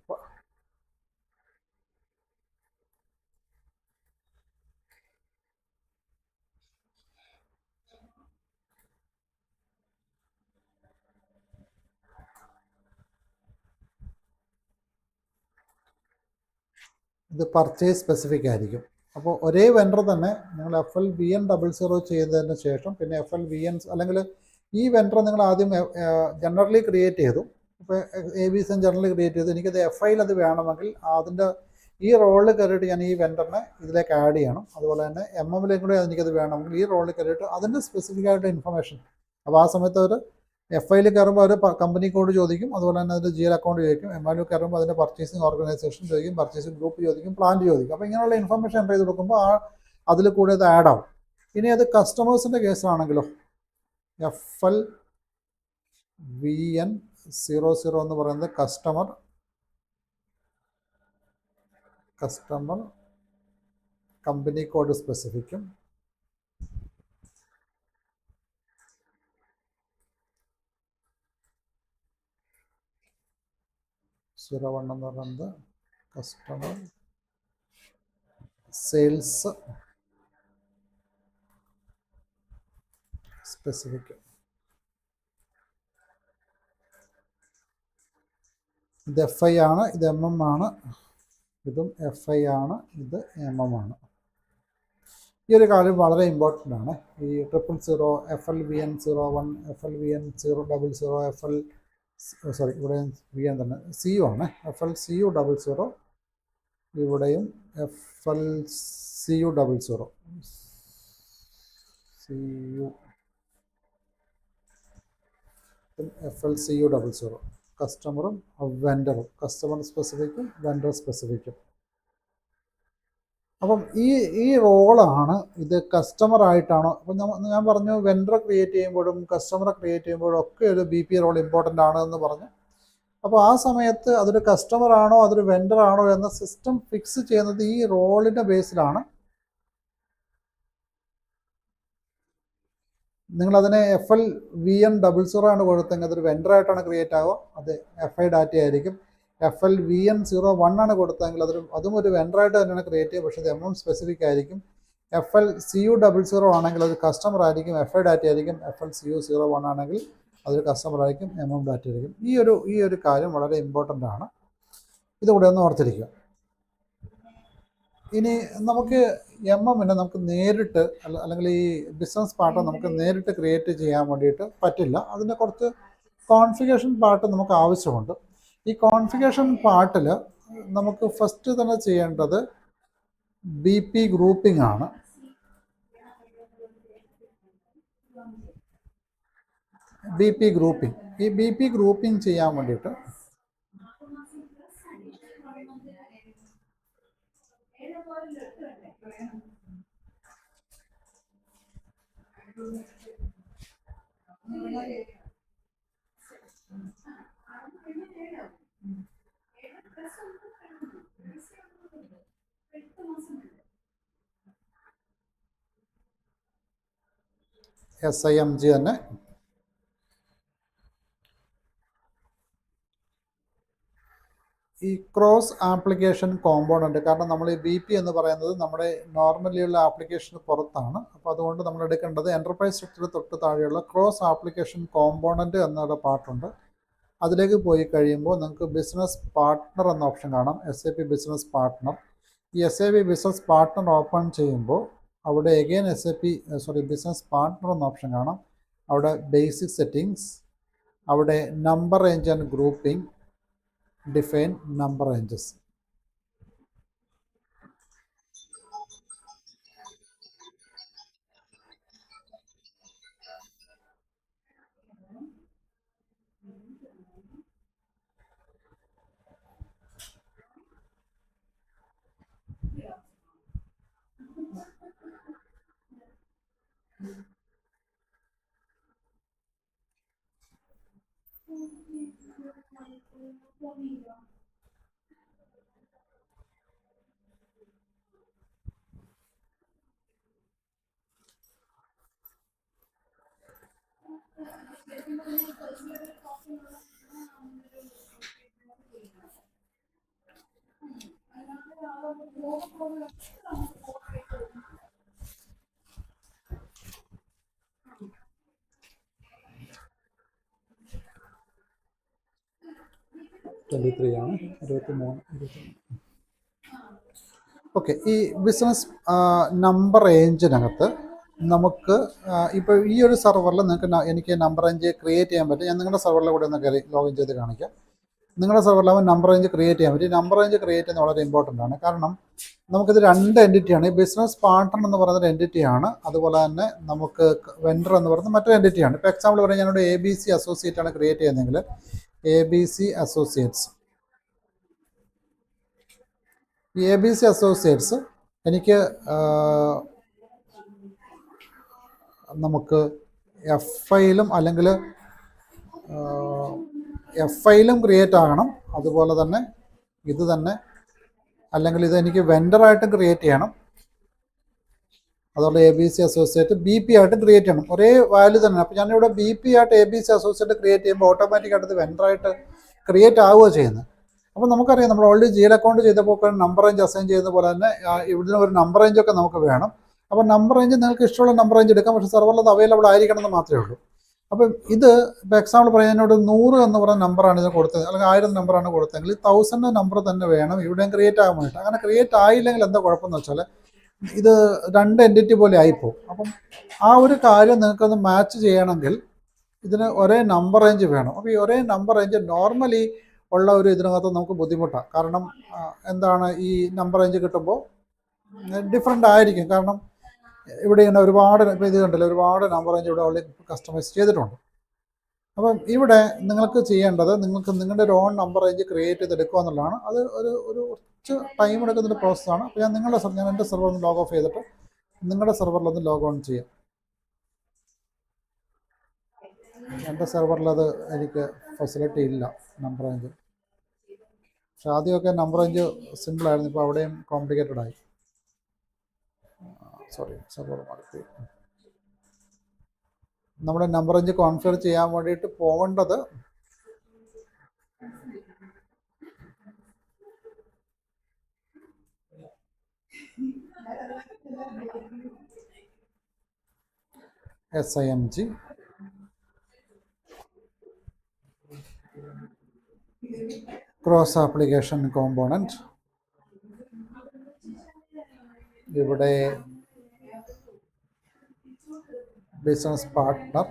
Speaker 1: ഇത് പർച്ചേസ് സ്പെസിഫിക് ആയിരിക്കും. അപ്പോൾ ഒരേ വെൻഡർ തന്നെ നിങ്ങൾ FLVN00 ചെയ്തതിന് ശേഷം പിന്നെ FLVN അല്ലെങ്കിൽ ഈ വെൻഡർ നിങ്ങൾ ആദ്യം ജനറലി ക്രിയേറ്റ് ചെയ്തു. ഇപ്പോൾ ABSN ജനറലി ക്രിയേറ്റ് ചെയ്തു. എനിക്കത് FIയിൽ അത് വേണമെങ്കിൽ അതിൻ്റെ ഈ റോളിൽ കയറിയിട്ട് ഞാൻ ഈ വെൻഡറിനെ ഇതിലേക്ക് ആഡ് ചെയ്യണം. അതുപോലെ തന്നെ MM കൂടെ എനിക്കത് വേണമെങ്കിൽ ഈ റോളിൽ കയറിയിട്ട് അതിൻ്റെ സ്പെസിഫിക് ആയിട്ട് ഇൻഫർമേഷൻ. അപ്പോൾ ആ സമയത്ത് അവർ FIയിൽ കയറുമ്പോൾ അവർ കമ്പനി കോഡ് ചോദിക്കും, അതുപോലെ തന്നെ അതിൻ്റെ GL അക്കൗണ്ട് ചോദിക്കും. ML കയറുമ്പോൾ അതിൻ്റെ പർച്ചേസിങ് ഓർഗനൈസേഷൻ ചോദിക്കും, പർച്ചേസിങ് ഗ്രൂപ്പ് ചോദിക്കും, പ്ലാന്റ് ചോദിക്കും. അപ്പോൾ ഇങ്ങനെയുള്ള ഇൻഫർമേഷൻ എൻ്റർ ചെയ്ത് കൊടുക്കുമ്പോൾ അതിൽ കൂടെ ഇത് ആഡ് ആവും. ഇനി അത് കസ്റ്റമേഴ്സിൻ്റെ കേസിലാണെങ്കിലോ FLVN00 എന്ന് പറയുന്നത് കസ്റ്റമർ കമ്പനി കോഡ് സ്പെസിഫിക്കും എന്ന് പറയുന്നത് കസ്റ്റമർ സെയിൽസ് സ്പെസിഫിക്. ഇത് FI ആണ്, ഇത് MM ആണ്, ഇതും FI ആണ്, ഇത് MM ആണ്. ഈ ഒരു കാര്യം വളരെ ഇമ്പോർട്ടൻ്റ് ആണ്. ഈ 000, FLVN01, FLVN000, ഇവിടെ VN തന്നെ CU ആണ്, FLCU00, ഇവിടെയും FLCU00, FLCU00. കസ്റ്റമറും വെൻഡറും, കസ്റ്റമർ സ്പെസിഫിക്കും വെൻഡർ സ്പെസിഫിക്കും. അപ്പം ഈ റോളാണ് ഇത്. കസ്റ്റമറായിട്ടാണോ, അപ്പം ഞാൻ പറഞ്ഞു വെൻഡർ ക്രിയേറ്റ് ചെയ്യുമ്പോഴും കസ്റ്റമറെ ക്രിയേറ്റ് ചെയ്യുമ്പോഴും ഒക്കെ ഒരു BP റോൾ ഇമ്പോർട്ടൻ്റ് ആണ് എന്ന് പറഞ്ഞു. അപ്പോൾ ആ സമയത്ത് അതൊരു കസ്റ്റമറാണോ അതൊരു വെൻഡറാണോ എന്ന സിസ്റ്റം ഫിക്സ് ചെയ്യുന്നത് ഈ റോളിൻ്റെ ബേസിലാണ്. നിങ്ങളതിനെ FLVN00 ആണ് കൊടുത്തെങ്കിൽ അതൊരു വെൻഡറായിട്ടാണ് ക്രിയേറ്റ് ആവുക, അത് FI ഡാറ്റ ആയിരിക്കും. FLVN01 ആണ് കൊടുത്തതെങ്കിൽ അതും ഒരു വെൻഡറായിട്ട് തന്നെയാണ് ക്രിയേറ്റ് ചെയ്യുക, പക്ഷേ ഇത് MM സ്പെസിഫിക് ആയിരിക്കും. FLCU00 ആണെങ്കിൽ അത് കസ്റ്റമർ ആയിരിക്കും, FI ഡാറ്റ ആയിരിക്കും. FLCU01 ആണെങ്കിൽ അതൊരു കസ്റ്റമർ ആയിരിക്കും, MM ഡാറ്റ ആയിരിക്കും. ഈ ഒരു കാര്യം വളരെ ഇമ്പോർട്ടൻ്റ് ആണ്, ഇതുകൂടെ ഒന്ന് ഓർത്തിരിക്കുക. ഇനി നമുക്ക് MM-നെ നമുക്ക് നേരിട്ട് അല്ലെങ്കിൽ ഈ ബിസിനസ് പാർട്ട് നമുക്ക് നേരിട്ട് ക്രിയേറ്റ് ചെയ്യാൻ വേണ്ടിയിട്ട് പറ്റില്ല. അതിൻ്റെ കുറച്ച് കോൺഫിഗറേഷൻ പാർട്ട് നമുക്ക് ആവശ്യമുണ്ട്. ഈ കോൺഫിഗറേഷൻ പാർട്ടിൽ നമുക്ക് ഫസ്റ്റ് തന്നെ ചെയ്യേണ്ടത് BP ഗ്രൂപ്പിംഗ് ആണ്. BP grouping. ഈ BP ഗ്രൂപ്പിംഗ് ചെയ്യാൻ വേണ്ടിയിട്ട് SIMG തന്നെ ഈ ക്രോസ് ആപ്ലിക്കേഷൻ കോമ്പോണൻറ്റ്. കാരണം നമ്മൾ ഈ BP എന്ന് പറയുന്നത് നമ്മുടെ നോർമലിയുള്ള ആപ്ലിക്കേഷന് പുറത്താണ്. അപ്പോൾ അതുകൊണ്ട് നമ്മൾ എടുക്കേണ്ടത് എൻ്റർപ്രൈസ് സ്ട്രക്ചർ തൊട്ട് താഴെയുള്ള ക്രോസ് ആപ്ലിക്കേഷൻ കോമ്പോണൻറ്റ് എന്നൊരു പാർട്ടുണ്ട്. അതിലേക്ക് പോയി കഴിയുമ്പോൾ നിങ്ങൾക്ക് ബിസിനസ് പാർട്ട്ണർ എന്ന ഓപ്ഷൻ കാണാം, SAP ബിസിനസ് പാർട്ട്ണർ. ഈ SAP ബിസിനസ് പാർട്ട്ണർ ഓപ്പൺ ചെയ്യുമ്പോൾ അവിടെ എഗെയിൻ ബിസിനസ് പാർട്ട്ണർ എന്ന ഓപ്ഷൻ കാണാം. അവിടെ ബേസിക് സെറ്റിങ്സ്, അവിടെ number range and grouping, define number ranges. 23 ആണ്, 23. ഓക്കെ, ഈ ബിസിനസ് നമ്പർ റേഞ്ചിനകത്ത് നമുക്ക് ഇപ്പോൾ ഈ ഒരു സെർവറിൽ നിങ്ങൾക്ക് എനിക്ക് നമ്പർ റേഞ്ച് ക്രിയേറ്റ് ചെയ്യാൻ പറ്റും. ഞാൻ നിങ്ങളുടെ സെർവറിൽ കൂടെ ഒന്ന് കയറി ലോഗിൻ ചെയ്ത് കാണിക്കാം. നിങ്ങളുടെ സെർവറിലാവുമ്പോൾ നമ്പർ റേഞ്ച് ക്രിയേറ്റ് ചെയ്യാൻ പറ്റും. നമ്പർ റേഞ്ച് ക്രിയേറ്റ് ചെയ്യുന്നത് വളരെ ഇമ്പോർട്ടൻ്റ് ആണ്. കാരണം നമുക്കിത് രണ്ട് എൻറ്റിറ്റിയാണ്. ഈ ബിസിനസ് പാർട്ണർ എന്ന് പറയുന്നൊരു എൻറ്റിറ്റിയാണ്, അതുപോലെ തന്നെ നമുക്ക് വെൻഡർ എന്ന് പറയുന്നത് മറ്റൊരു എൻറ്റിറ്റിയാണ്. ഇപ്പോൾ എക്സാമ്പിൾ പറയാൻ ഞാനിവിടെ ABC അസോസിയേറ്റ് ആണ് ക്രിയേറ്റ് ചെയ്യുന്നതെങ്കിൽ ABC അസോസിയേറ്റ്സ്, ഈ ABC അസോസിയേറ്റ്സ് എനിക്ക് നമുക്ക് FIയിലും അല്ലെങ്കിൽ FIയിലും ക്രിയേറ്റ് ആകണം. അതുപോലെ തന്നെ ഇത് തന്നെ, അല്ലെങ്കിൽ ഇത് എനിക്ക് വെൻഡറായിട്ടും ക്രിയേറ്റ് ചെയ്യണം. അതുപോലെ ABC അസോസിയേറ്റ് BP ആയിട്ട് ക്രിയേറ്റ് ചെയ്യണം. ഒരേ വാല്യൂ തന്നെ. അപ്പോൾ ഞാനിവിടെ BP ആയിട്ട് ABC അസോസിയേറ്റ് ക്രിയേറ്റ് ചെയ്യുമ്പോൾ ഓട്ടോമാറ്റിക്കായിട്ട് ഇത് വെൻഡറായിട്ട് ക്രിയേറ്റ് ആവുകയോ ചെയ്യുന്നത്. അപ്പോൾ നമുക്കറിയാം, നമ്മൾ ഓൾറെഡി GL അക്കൗണ്ട് ചെയ്തപ്പോൾ നമ്പർ റേഞ്ച് അസൈൻ ചെയ്യുന്ന പോലെ തന്നെ ഇവിടുന്ന് ഒരു നമ്പർ റേഞ്ചൊക്കെ നമുക്ക് വേണം. അപ്പോൾ നമ്പർ റേഞ്ച് നിങ്ങൾക്ക് ഇഷ്ടമുള്ള നമ്പർ റേഞ്ച് എടുക്കാം, പക്ഷേ സെർവറിൽ അത് അവൈലബിൾ ആയിരിക്കണം എന്ന് മാത്രമേ ഉള്ളൂ. അപ്പം ഇത് ഇപ്പോൾ എക്സാമ്പിൾ പറയാൻ എന്നോട് 100 എന്ന് പറയുന്ന നമ്പറാണ് ഇത് കൊടുത്തത്, അല്ലെങ്കിൽ 1000 നമ്പറാണ് കൊടുത്തതെങ്കിൽ 1000 നമ്പർ തന്നെ വേണം ഇവിടെയും ക്രിയേറ്റ് ആകാൻ വേണ്ടിയിട്ട്. അങ്ങനെ ക്രിയേറ്റ് ആയില്ലെങ്കിൽ എന്താ കുഴപ്പമെന്ന് വെച്ചാൽ ഇത് രണ്ട് എൻറ്റിറ്റി പോലെ ആയിപ്പോവും. അപ്പം ആ ഒരു കാര്യം നിങ്ങൾക്കൊന്ന് മാച്ച് ചെയ്യണമെങ്കിൽ ഇതിന് ഒരേ നമ്പർ റേഞ്ച് വേണം. അപ്പോൾ ഈ ഒരേ നമ്പർ റേഞ്ച് നോർമലി ഉള്ള ഒരു ഇതിനകത്ത് നമുക്ക് ബുദ്ധിമുട്ടാണ്. കാരണം എന്താണ്, ഈ നമ്പർ റേഞ്ച് കിട്ടുമ്പോൾ ഡിഫറെൻ്റ് ആയിരിക്കും. കാരണം ഇവിടെ ഇങ്ങനെ ഒരുപാട്, ഇപ്പോൾ ഇത് കണ്ടില്ല, ഒരുപാട് നമ്പർ റേഞ്ച് ഇവിടെ ഓൾറെഡി കസ്റ്റമൈസ് ചെയ്തിട്ടുണ്ട്. അപ്പം ഇവിടെ നിങ്ങൾക്ക് ചെയ്യേണ്ടത്, നിങ്ങൾക്ക് നിങ്ങളുടെ ഒരു ഓൺ നമ്പർ റേഞ്ച് ക്രിയേറ്റ് ചെയ്തെടുക്കുക എന്നുള്ളതാണ്. അത് ഒരു കുറച്ച് ടൈം എടുക്കുന്നൊരു പ്രോസസ്സാണ്. അപ്പോൾ ഞാൻ എൻ്റെ സെർവറിൽ നിന്ന് ലോഗ് ഓഫ് ചെയ്തിട്ട് നിങ്ങളുടെ സെർവറിലൊന്ന് ലോഗ് ഓൺ ചെയ്യാം. എൻ്റെ സെർവറിൽ അത് എനിക്ക് ഫെസിലിറ്റി ഇല്ല നമ്പർ റേഞ്ച്. പക്ഷെ ആദ്യമൊക്കെ നമ്പർ റേഞ്ച് സിമ്പിളായിരുന്നു, ഇപ്പോൾ അവിടെയും കോംപ്ലിക്കേറ്റഡ് ആയി. സോറി, സെർവർ മാറ്റി. നമ്മുടെ നമ്പർ റേഞ്ച് കോൺഫിഗർ ചെയ്യാൻ വേണ്ടിയിട്ട് പോകേണ്ടത് SIMG ക്രോസ് ആപ്ലിക്കേഷൻ കോമ്പോണൻറ്റ്, ഇവിടെ ബിസിനസ് പാർട്ട്ണർ,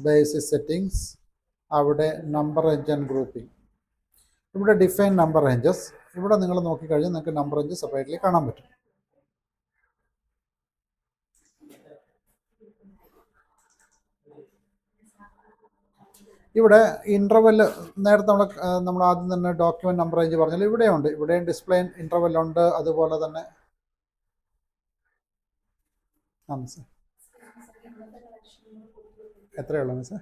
Speaker 1: ബേസിക് സെറ്റിങ്സ്, അവിടെ നമ്പർ റേഞ്ച് ആൻഡ് ഗ്രൂപ്പിംഗ്, ഇവിടെ ഡിഫൈൻ നമ്പർ റേഞ്ചസ്. ഇവിടെ നിങ്ങൾ നോക്കിക്കഴിഞ്ഞാൽ നിങ്ങൾക്ക് നമ്പർ റേഞ്ച് സെപ്പറേറ്റ്ലി കാണാൻ പറ്റും. ഇവിടെ ഇൻ്റർവെൽ നേരത്തെ നമ്മൾ ആദ്യം തന്നെ ഡോക്യുമെൻറ്റ് നമ്പർ റേഞ്ച് പറഞ്ഞാൽ ഇവിടെയുണ്ട്, ഇവിടെയും ഡിസ്പ്ലേ ഇൻ്റർവെല്ലുണ്ട്. അതുപോലെ തന്നെ മിസ്സേ എത്രയുള്ളൂ മിസ്സേ?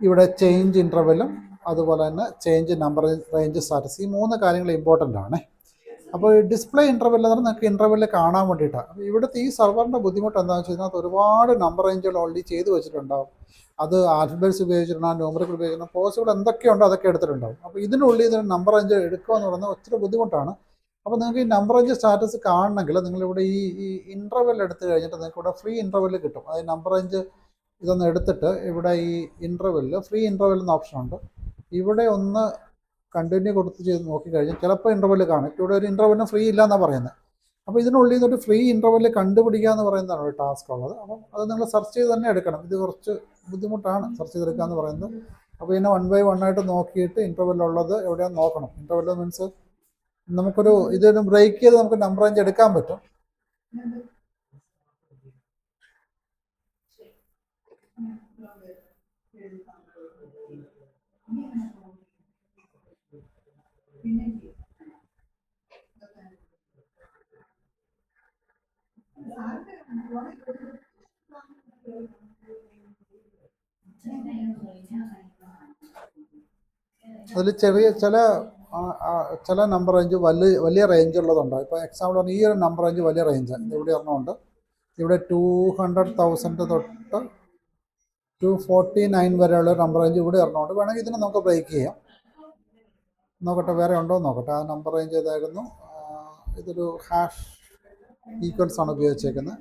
Speaker 1: ഇവിടെ ചേഞ്ച് ഇൻ്റർവെല്ലും അതുപോലെ തന്നെ ചേഞ്ച് നമ്പർ റേഞ്ച് സ്റ്റാറ്റസ്, ഈ 3 കാര്യങ്ങൾ ഇമ്പോർട്ടൻ്റ് ആണ്. അപ്പോൾ ഡിസ്പ്ലേ ഇൻ്റർവെൽ എന്ന് പറഞ്ഞാൽ നിങ്ങൾക്ക് ഇൻ്റർവെല്ലിൽ കാണാൻ വേണ്ടിയിട്ടാണ്. അപ്പോൾ ഇവിടുത്തെ ഈ സെർവറിൻ്റെ ബുദ്ധിമുട്ട് എന്താണെന്ന് വെച്ച് കഴിഞ്ഞാൽ ഒരുപാട് നമ്പർ റേഞ്ചുകൾ ഓൾറെഡി ചെയ്ത് വെച്ചിട്ടുണ്ടാവും. അത് ആൽഫബറ്റ്സ് ഉപയോഗിച്ചിട്ടുണ്ടാകും, ന്യൂമറിക്കൽ ഉപയോഗിച്ചിട്ടുണ്ടാകും, പോസിബിൾ എന്തൊക്കെയുണ്ടോ അതൊക്കെ എടുത്തിട്ടുണ്ടാവും. അപ്പോൾ ഇതിനുള്ളിൽ ഇതിന് നമ്പർ റേഞ്ച് എടുക്കുക എന്ന് പറയുന്നത് ഒത്തിരി ബുദ്ധിമുട്ടാണ്. അപ്പോൾ നിങ്ങൾക്ക് ഈ നമ്പർ റേഞ്ച് സ്റ്റാറ്റസ് കാണണമെങ്കിൽ നിങ്ങളിവിടെ ഈ ഇൻ്റർവെൽ എടുത്തു കഴിഞ്ഞിട്ട് നിങ്ങൾക്ക് ഇവിടെ ഫ്രീ ഇൻ്റർവെൽ കിട്ടും. അതായത് നമ്പർ റേഞ്ച് ഇതൊന്ന് എടുത്തിട്ട് ഇവിടെ ഈ ഇൻ്റർവെല്ലിൽ ഫ്രീ ഇൻ്റർവെൽ എന്ന ഓപ്ഷൻ ഉണ്ട്. ഇവിടെ ഒന്ന് കണ്ടിന്യൂ കൊടുത്ത് ചെയ്ത് നോക്കിക്കഴിഞ്ഞാൽ ചിലപ്പോൾ ഇൻ്റർവെൽ കാണും. ഇവിടെ ഒരു ഇൻ്റർവെല്ലിന് ഫ്രീ ഇല്ല എന്നാണ് പറയുന്നത്. അപ്പോൾ ഇതിനുള്ളിൽ നിന്നൊരു ഫ്രീ ഇൻ്റർവെൽ കണ്ടുപിടിക്കുക എന്ന് പറയുന്നതാണ് ഒരു ടാസ്ക് ഉള്ളത്. അപ്പം അത് നിങ്ങൾ സെർച്ച് ചെയ്ത് തന്നെ എടുക്കണം. ഇത് കുറച്ച് ബുദ്ധിമുട്ടാണ് സെർച്ച് ചെയ്തെടുക്കുക എന്ന് പറയുന്നത്. അപ്പോൾ ഇതിനെ 1 by 1 ആയിട്ട് നോക്കിയിട്ട് ഇൻ്റർവെല്ലുള്ളത് എവിടെയാണെന്ന് നോക്കണം. ഇൻ്റർവെൽ മീൻസ് നമുക്കൊരു ഇതൊരു ബ്രേക്ക് ചെയ്ത് നമുക്ക് നമ്പർ റേഞ്ച് എടുക്കാൻ പറ്റും. അതിൽ ചെറിയ ചില ചില നമ്പർ റേഞ്ച് വലിയ റേഞ്ച് ഉള്ളതുണ്ട്. ഇപ്പോൾ എക്സാമ്പിൾ പറഞ്ഞാൽ ഈ ഒരു നമ്പർ റേഞ്ച് വലിയ റേഞ്ചാണ്. ഇവിടെ ഒരെണ്ണമുണ്ട്. ഇവിടെ 200,000 തൊട്ട് 249 വരെയുള്ള നമ്പർ റേഞ്ച് ഇവിടെ ഒരെണ്ണമുണ്ട്. വേണമെങ്കിൽ ഇതിനെ നമുക്ക് ബ്രേക്ക് ചെയ്യാം. നോക്കട്ടെ വേറെ ഉണ്ടോ എന്ന് നോക്കട്ടെ. ആ നമ്പർ റേഞ്ച് ഏതായിരുന്നു? ഇതൊരു ഹാഷ് ഈക്വൽസ് ആണ് ഉപയോഗിച്ചേക്കുന്നത്.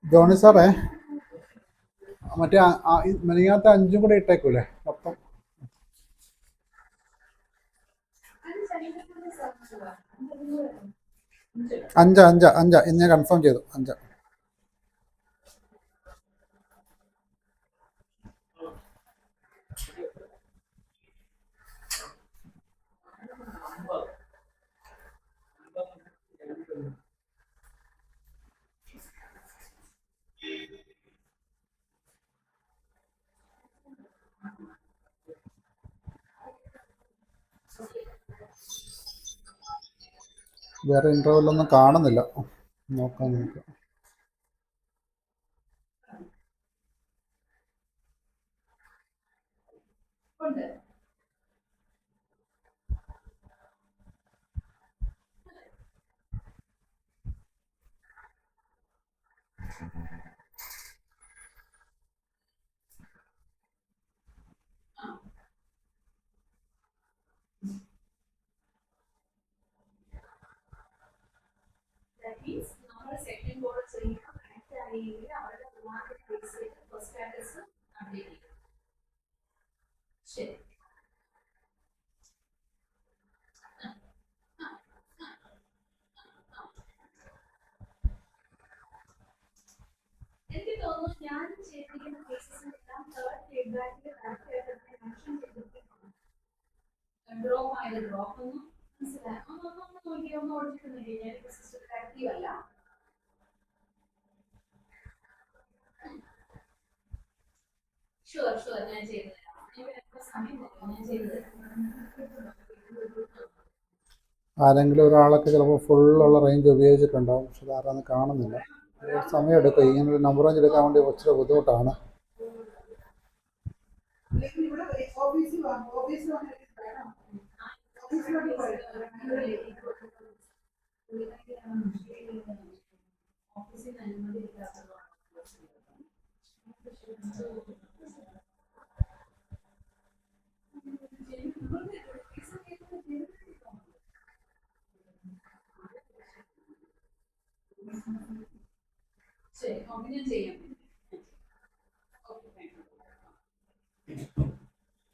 Speaker 1: ജോണി സാറേ, മറ്റേ മെനിങ്ങാത്ത 5 കൂടെ ഇട്ടേക്കൂലേ മൊത്തം? 5 ഇന്ന് കൺഫേം ചെയ്തു. 5 വേറെ ഇൻ്റർവെല്ലൊന്നും കാണുന്നില്ല. നോക്കാം നമുക്ക്. ആരെങ്കിലും ഒരാളൊക്കെ ചിലപ്പോൾ ഫുള്ളുള്ള റേഞ്ച് ഉപയോഗിച്ചിട്ടുണ്ടാകും. പക്ഷെ അതാരാന്ന് കാണുന്നില്ല. സമയം എടുക്കും. ഇങ്ങനൊരു നമ്പർ റേഞ്ച് എടുക്കാൻ വേണ്ടി കുറച്ച് ബുദ്ധിമുട്ടാണ്.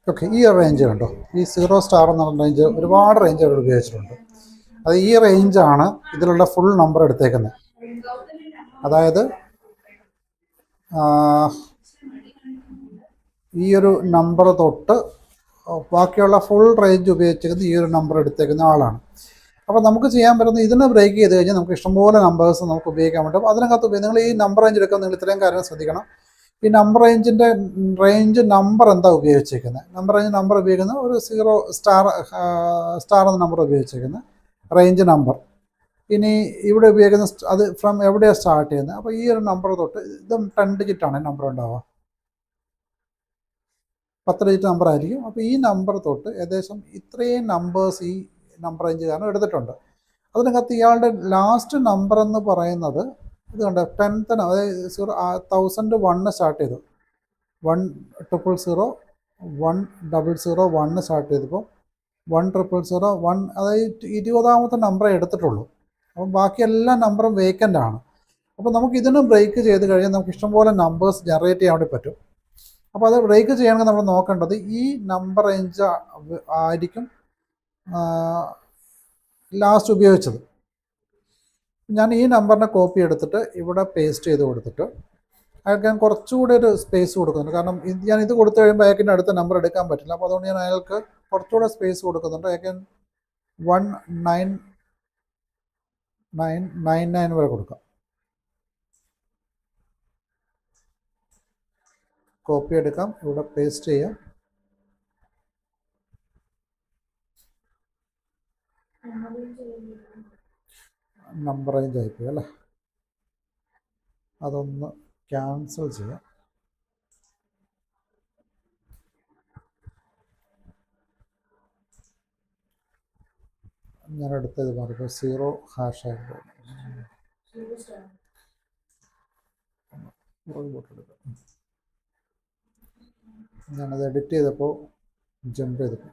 Speaker 1: ഓക്കെ, ഈ റേഞ്ച് കണ്ടോ? ഈ 0 സ്റ്റാർ എന്ന് പറഞ്ഞ റേഞ്ച് ഒരുപാട് റേഞ്ച് അവർ ഉപയോഗിച്ചിട്ടുണ്ട്. അത് ഈ റേഞ്ചാണ് ഇതിലുള്ള ഫുൾ നമ്പർ എടുത്തേക്കുന്നത്. അതായത് ഈ ഒരു നമ്പർ തൊട്ട് ബാക്കിയുള്ള ഫുൾ റേഞ്ച് ഉപയോഗിച്ചിരിക്കുന്നത് ഈ ഒരു നമ്പർ എടുത്തേക്കുന്ന ആളാണ്. അപ്പോൾ നമുക്ക് ചെയ്യാൻ പറ്റുന്ന ഇതിനെ ബ്രേക്ക് ചെയ്ത് കഴിഞ്ഞാൽ നമുക്ക് ഇഷ്ടംപോലെ നമ്പേഴ്സ് നമുക്ക് ഉപയോഗിക്കാൻ പറ്റും. അതിനകത്ത് നിങ്ങൾ ഈ നമ്പർ റേഞ്ച് എടുക്കാൻ നിങ്ങൾ ഇത്രയും കാര്യം ശ്രദ്ധിക്കണം. ഈ നമ്പർ റേഞ്ചിൻ്റെ റേഞ്ച് നമ്പർ എന്താ ഉപയോഗിച്ചിരിക്കുന്നത്? നമ്പർ റേഞ്ച് നമ്പർ ഉപയോഗിക്കുന്നത് ഒരു 0 സ്റ്റാർ എന്ന നമ്പർ ഉപയോഗിച്ചിരിക്കുന്നത് റേഞ്ച് നമ്പർ. ഇനി ഇവിടെ ഉപയോഗിക്കുന്ന അത് ഫ്രം എവിടെയാണ് സ്റ്റാർട്ട് ചെയ്യുന്നത്? അപ്പോൾ ഈ ഒരു നമ്പർ തൊട്ട് ഇതും 10 ഡിജിറ്റാണ് നമ്പർ ഉണ്ടാവുക. 10 ഡിജിറ്റ് നമ്പർ ആയിരിക്കും. അപ്പോൾ ഈ നമ്പർ തൊട്ട് ഏകദേശം ഇത്രയും നമ്പേഴ്സ് ഈ നമ്പർ റേഞ്ച് കാരണം എടുത്തിട്ടുണ്ട്. അതിനകത്ത് ഇയാളുടെ ലാസ്റ്റ് നമ്പർ എന്ന് പറയുന്നത് ഇത് കണ്ട 10th, അതായത് 1001 സ്റ്റാർട്ട് ചെയ്തു. 100 100 1 സ്റ്റാർട്ട് ചെയ്തപ്പോൾ 100 അതായത് 20ാമത്തെ നമ്പറേ എടുത്തിട്ടുള്ളൂ. അപ്പം ബാക്കി എല്ലാ നമ്പറും വേക്കൻ്റ് ആണ്. അപ്പോൾ നമുക്ക് ഇതിന് ബ്രേക്ക് ചെയ്ത് കഴിഞ്ഞാൽ നമുക്ക് ഇഷ്ടംപോലെ നമ്പേഴ്സ് ജനറേറ്റ് ചെയ്യാൻ വേണ്ടി പറ്റും. അപ്പോൾ അത് ബ്രേക്ക് ചെയ്യണമെങ്കിൽ നമ്മൾ നോക്കേണ്ടത് ഈ നമ്പർ റേഞ്ച് ആയിരിക്കും ലാസ്റ്റ് ഉപയോഗിച്ചത്. ഞാൻ ഈ നമ്പറിനെ കോപ്പി എടുത്തിട്ട് ഇവിടെ പേസ്റ്റ് ചെയ്ത് കൊടുത്തിട്ട് അയാൾക്ക് ഞാൻ കുറച്ചുകൂടി ഒരു സ്പേസ് കൊടുക്കുന്നുണ്ട്. കാരണം ഞാൻ ഇത് കൊടുത്തു കഴിയുമ്പോൾ അയാൾക്കിൻ്റെ അടുത്ത നമ്പർ എടുക്കാൻ പറ്റില്ല. അപ്പോൾ അതുകൊണ്ട് ഞാൻ അയാൾക്ക് കുറച്ചുകൂടെ സ്പേസ് കൊടുക്കുന്നുണ്ട്. അയാൾക്ക് 19999 വരെ കൊടുക്കാം. കോപ്പി എടുക്കാം, ഇവിടെ പേസ്റ്റ് ചെയ്യാം. നമ്പർ റേഞ്ച് ആയിപ്പോയി അല്ലേ, അതൊന്ന് ക്യാൻസൽ ചെയ്യാം. ഞാൻ എടുത്തത് മാറിപ്പോൾ 0 ഹാഷ് ആയിട്ട് ഞാനത് എഡിറ്റ് ചെയ്തപ്പോൾ ജമ്പ് ചെയ്തപ്പോൾ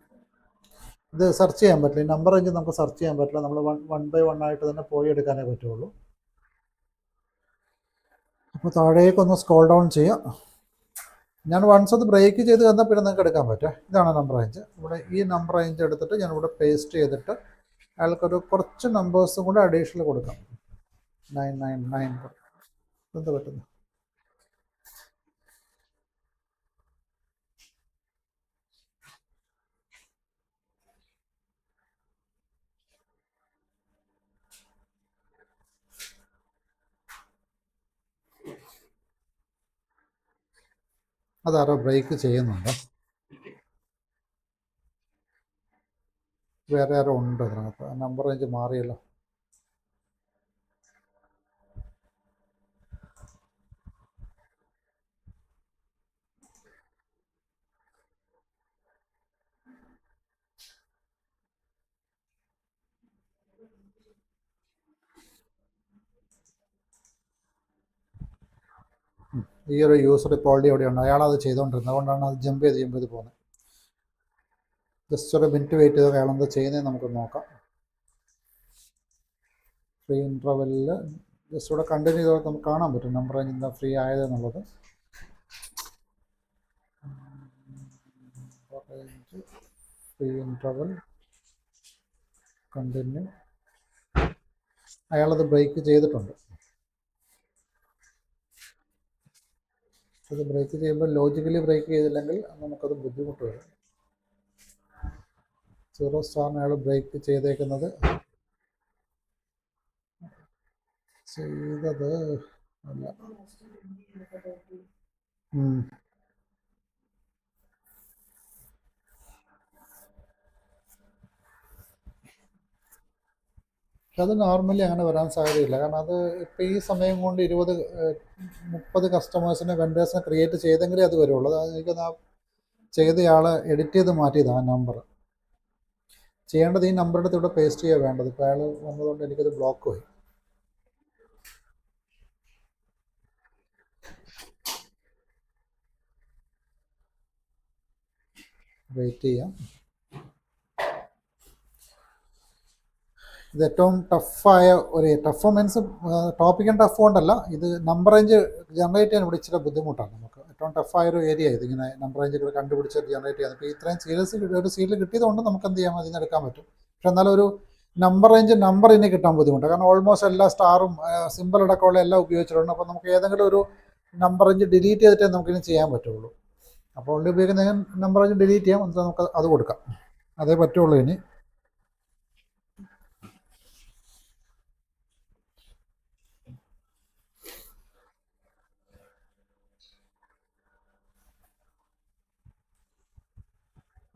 Speaker 1: ഇത് സെർച്ച് ചെയ്യാൻ പറ്റില്ല. ഈ നമ്പർ റേഞ്ച് നമുക്ക് സെർച്ച് ചെയ്യാൻ പറ്റില്ല. നമ്മൾ 1 by 1 ആയിട്ട് തന്നെ പോയി എടുക്കാനേ പറ്റുള്ളൂ. അപ്പോൾ താഴേക്കൊന്ന് സ്ക്രോൾ ഡൗൺ ചെയ്യാം. ഞാൻ വൺസ് അത് ബ്രേക്ക് ചെയ്ത് തന്നാൽ പിന്നെ നിങ്ങൾക്ക് എടുക്കാൻ പറ്റും. ഇതാണ് നമ്പർ റേഞ്ച്. ഇവിടെ ഈ നമ്പർ റേഞ്ച് എടുത്തിട്ട് ഞാനിവിടെ പേസ്റ്റ് ചെയ്തിട്ട് അയാൾക്കൊരു കുറച്ച് നമ്പേഴ്സും കൂടെ അഡീഷണൽ കൊടുക്കാം. 999 എന്താ പറ്റുന്നു. അതാരോ ബ്രേക്ക് ചെയ്യുന്നുണ്ട്, വേറെ ആരോ ഉണ്ട് അതിനകത്ത്. നമ്പർ റേഞ്ച് മാറിയല്ലോ. ഈ ഒരു യൂസർ ഇപ്പോൾ ഓൾറെഡി എവിടെയുണ്ട്, അയാളത് ചെയ്തുകൊണ്ടിരുന്നത്. അതുകൊണ്ടാണ് അത് ജമ്പ് ചെയ്ത് പോകുന്നത്. ജസ്റ്റ് ഒരു മിനിറ്റ് വെയിറ്റ് ചെയ്ത് അയാളെന്താ ചെയ്യുന്നത് നമുക്ക് നോക്കാം. ഫ്രീ ഇൻ്റർവെല്ലിൽ ജസ്റ്റ് ഇവിടെ കണ്ടിന്യൂ ചെയ്താൽ നമുക്ക് കാണാൻ പറ്റും നമ്പർ റേഞ്ച് എന്താ ഫ്രീ ആയതെന്നുള്ളത്. Free interval continue. അയാളത് ബ്രേക്ക് ചെയ്തിട്ടുണ്ട്. അത് ബ്രേക്ക് ചെയ്യുമ്പോൾ ലോജിക്കലി ബ്രേക്ക് ചെയ്തില്ലെങ്കിൽ നമുക്കത് ബുദ്ധിമുട്ട് വരും. 0 സ്റ്റാറിന് അയാൾ ബ്രേക്ക് ചെയ്തേക്കുന്നത് അല്ല. അത് നോർമലി അങ്ങനെ വരാൻ സാധ്യതയില്ല. കാരണം അത് ഇപ്പോൾ ഈ സമയം കൊണ്ട് 20-30 കസ്റ്റമേഴ്സിനെ വെൻഡേഴ്സിനെ ക്രിയേറ്റ് ചെയ്തെങ്കിലേ അത് വരുള്ളൂ. അത് എനിക്കത് ആ ചെയ്തയാൾ എഡിറ്റ് ചെയ്ത് മാറ്റിയത് ആ നമ്പർ. ചെയ്യേണ്ടത് ഈ നമ്പർ എടുത്ത് ഇവിടെ പേസ്റ്റ് ചെയ്യുക വേണ്ടത്. ഇപ്പോൾ അയാൾ വന്നതുകൊണ്ട് എനിക്കത് ബ്ലോക്ക് പോയി. വെയിറ്റ് ചെയ്യാം. ഇത് ഏറ്റവും ടഫായ ഒരു ടഫ് മീൻസ് ടോപ്പിക്കും ടഫ് കൊണ്ടല്ല, ഇത് നമ്പർ റേഞ്ച് ജനറേറ്റ് ചെയ്യാൻ ഇവിടെ ഇച്ചിരി ബുദ്ധിമുട്ടാണ്. നമുക്ക് ഏറ്റവും ടഫായൊരു ഏരിയ ഇത്, ഇങ്ങനെ നമ്പർ റേഞ്ചുകൾ കണ്ടുപിടിച്ച് ജനറേറ്റ് ചെയ്യാൻ. ഇപ്പോൾ ഇത്രയും സീരിയസ് ഒരു സീരിയൽ കിട്ടിയതുകൊണ്ട് നമുക്ക് എന്ത് ചെയ്യാം, അതിൽ നിന്ന് എടുക്കാൻ പറ്റും. പക്ഷെ എന്നാലും ഒരു നമ്പർ റേഞ്ച് നമ്പർ ഇനി കിട്ടാൻ ബുദ്ധിമുട്ടാണ്. കാരണം ഓൾമോസ്റ്റ് എല്ലാ സ്റ്റാറും സിമ്പിൾ അടക്കമുള്ള എല്ലാം ഉപയോഗിച്ചിട്ടുണ്ട്. അപ്പോൾ നമുക്ക് ഏതെങ്കിലും ഒരു നമ്പർ റേഞ്ച് ഡിലീറ്റ് ചെയ്തിട്ടേ നമുക്കിനി ചെയ്യാൻ പറ്റുള്ളൂ. അപ്പോൾ ഓൾറെഡി ഉപയോഗിക്കുന്ന നമ്പർ റേഞ്ച് ഡിലീറ്റ് ചെയ്യാം, എന്നിട്ട് നമുക്ക് അത് കൊടുക്കാം. അതേ പറ്റുള്ളൂ ഇനി.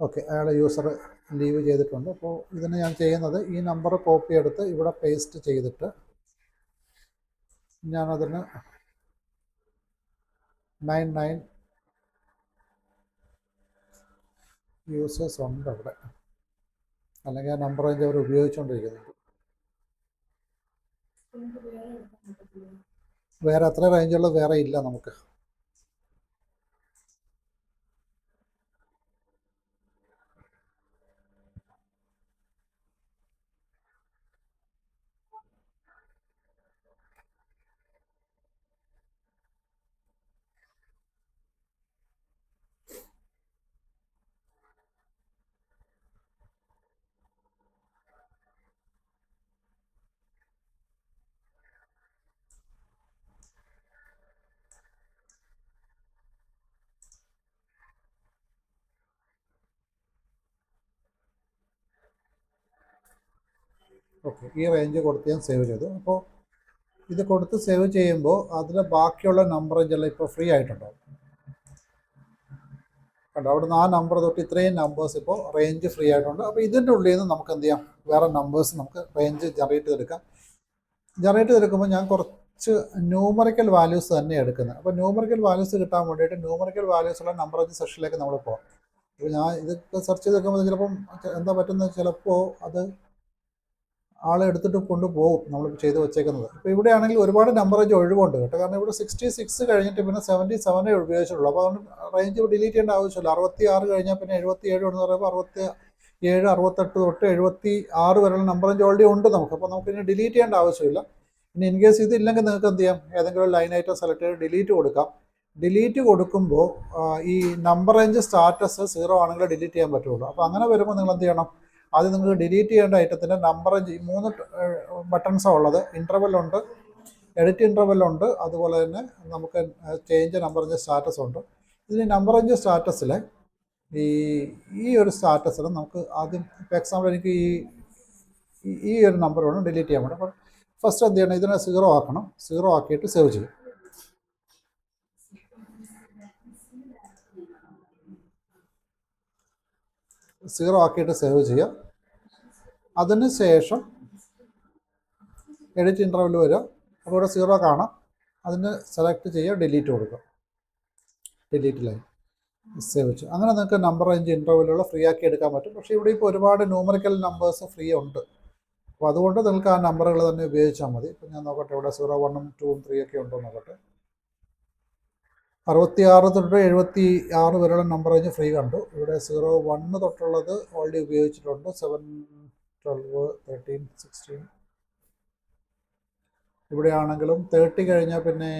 Speaker 1: ഓക്കെ, അയാൾ യൂസർ ലീവ് ചെയ്തിട്ടുണ്ട്. അപ്പോൾ ഇതിന് ഞാൻ ചെയ്യുന്നത് ഈ നമ്പർ കോപ്പി എടുത്ത് ഇവിടെ പേസ്റ്റ് ചെയ്തിട്ട് ഞാനതിന് 99 യൂസേഴ്സ് ഉണ്ട് അവിടെ, അല്ലെങ്കിൽ ആ നമ്പർ റേഞ്ച് അവർ ഉപയോഗിച്ചുകൊണ്ടിരിക്കുന്നുണ്ട്. വേറെ അത്ര റേഞ്ചുള്ളത് വേറെ ഇല്ല നമുക്ക്. ഓക്കെ, ഈ റേഞ്ച് കൊടുത്ത് ഞാൻ സേവ് ചെയ്തു. അപ്പോൾ ഇത് കൊടുത്ത് സേവ് ചെയ്യുമ്പോൾ അതിൽ ബാക്കിയുള്ള നമ്പർ എല്ലാം ഇപ്പോൾ ഫ്രീ ആയിട്ടുണ്ടാവും. കണ്ടോ, അവിടുന്ന് ആ നമ്പർ തൊട്ട് ഇത്രയും നമ്പേഴ്സ് ഇപ്പോൾ റേഞ്ച് ഫ്രീ ആയിട്ടുണ്ട്. അപ്പോൾ ഇതിൻ്റെ ഉള്ളിൽ നിന്ന് നമുക്ക് എന്ത് ചെയ്യാം, വേറെ നമ്പേഴ്സ് നമുക്ക് റേഞ്ച് ജനറേറ്റ് ചെയ്തെടുക്കാം. ജനറേറ്റ് ചെയ്തെടുക്കുമ്പോൾ ഞാൻ കുറച്ച് ന്യൂമറിക്കൽ വാല്യൂസ് തന്നെ എടുക്കുന്നത്. അപ്പോൾ ന്യൂമറിക്കൽ വാല്യൂസ് കിട്ടാൻ വേണ്ടിയിട്ട് ന്യൂമറിക്കൽ വാല്യൂസ് ഉള്ള നമ്പർ റേഞ്ച് സെഷനിലേക്ക് നമ്മൾ പോകാം. അപ്പോൾ ഞാൻ ഇതൊക്കെ സെർച്ച് ചെയ്ത് വെക്കുമ്പോൾ ചിലപ്പം എന്താ പറ്റുന്നത്, ചിലപ്പോൾ അത് ആളെ എടുത്തിട്ട് കൊണ്ടുപോകും നമ്മൾ ചെയ്ത് വെച്ചേക്കുന്നത്. ഇപ്പോൾ ഇവിടെ ആണെങ്കിൽ ഒരുപാട് നമ്പർ റേഞ്ച് ഒഴിവുണ്ട് കേട്ടോ. കാരണം ഇവിടെ 66 കഴിഞ്ഞിട്ട് പിന്നെ 77 ഉപയോഗിച്ചിട്ടുള്ളൂ. അപ്പോൾ അതുകൊണ്ട് റേഞ്ച് ഡിലീറ്റ് ചെയ്യേണ്ട ആവശ്യമില്ല. 66 കഴിഞ്ഞാൽ പിന്നെ 77 എന്ന് പറയുമ്പോൾ 67, 68 തൊട്ട് 76 വരെയുള്ള നമ്പർ റേഞ്ച് ഓൾറെഡി ഉണ്ട് നമുക്ക്. അപ്പോൾ നമുക്ക് ഇനി ഡിലീറ്റ് ചെയ്യേണ്ട ആവശ്യമില്ല. ഇനി ഇൻ കേസ് ഇതില്ലെങ്കിൽ നിങ്ങൾക്ക് എന്ത് ചെയ്യാം, ഏതെങ്കിലും ലൈൻ ഐറ്റം സെലക്ട് ചെയ്ത് ഡിലീറ്റ് കൊടുക്കാം. ഡിലീറ്റ് കൊടുക്കുമ്പോൾ ഈ നമ്പർ റേഞ്ച് സ്റ്റാറ്റസ് 0 ആണെങ്കിൽ ഡിലീറ്റ് ചെയ്യാൻ പറ്റുള്ളൂ. അപ്പോൾ അങ്ങനെ വരുമ്പോൾ നിങ്ങൾ എന്ത് ചെയ്യണം, ആദ്യം നിങ്ങൾക്ക് ഡിലീറ്റ് ചെയ്യേണ്ട ഐറ്റത്തിൻ്റെ നമ്പർ റേഞ്ച് 3 ബട്ടൺസാണ് ഉള്ളത്. ഇൻ്റർവെല്ലുണ്ട്, എഡിറ്റ് ഇൻ്റർവെല്ലുണ്ട്, അതുപോലെ തന്നെ നമുക്ക് ചേഞ്ച് നമ്പർ റേഞ്ച് സ്റ്റാറ്റസ് ഉണ്ട്. ഇതിന് നമ്പർ റേഞ്ച് സ്റ്റാറ്റസിൽ ഈ ഒരു സ്റ്റാറ്റസിൽ നമുക്ക് ആദ്യം, ഇപ്പോൾ എക്സാമ്പിൾ എനിക്ക് ഈ ഒരു നമ്പർ വേണം ഡിലീറ്റ് ചെയ്യാൻ വേണ്ടി. അപ്പോൾ ഫസ്റ്റ് എന്ത് ചെയ്യണം, ഇതിനെ 0 ആക്കണം. 0 ആക്കിയിട്ട് സേവ് ചെയ്യും. സീറോ ആക്കിയിട്ട് സേവ് ചെയ്യുക. അതിന് ശേഷം എഡിറ്റ് ഇൻ്റർവെൽ വരിക. അപ്പോൾ ഇവിടെ 0 കാണാം. അതിന് സെലക്ട് ചെയ്യുക, ഡിലീറ്റ് കൊടുക്കുക. ഡിലീറ്റ് ലൈൻ സേവ് ചെയ്യും. അങ്ങനെ നിങ്ങൾക്ക് നമ്പർ റേഞ്ച് ഇൻ്റർവെല്ലുള്ള ഫ്രീ ആക്കി എടുക്കാൻ പറ്റും. പക്ഷേ ഇവിടെ ഇപ്പോൾ ഒരുപാട് ന്യൂമറിക്കൽ നമ്പേഴ്സ് ഫ്രീ ഉണ്ട്. അപ്പോൾ അതുകൊണ്ട് നിങ്ങൾക്ക് ആ നമ്പറുകൾ തന്നെ ഉപയോഗിച്ചാൽ മതി. ഇപ്പോൾ ഞാൻ നോക്കട്ടെ, ഇവിടെ 0, 1, 2, 3 ഒക്കെ ഉണ്ടോ നോക്കട്ടെ. 66 തൊട്ട് 76 വരെയുള്ള നമ്പർ റേഞ്ച് ഫ്രീ കണ്ടു. ഇവിടെ 0, 1 തൊട്ടുള്ളത് ഓൾറെഡി ഉപയോഗിച്ചിട്ടുണ്ട്. 7, 12, 13, 16. ഇവിടെ ആണെങ്കിലും 30 കഴിഞ്ഞാൽ പിന്നെ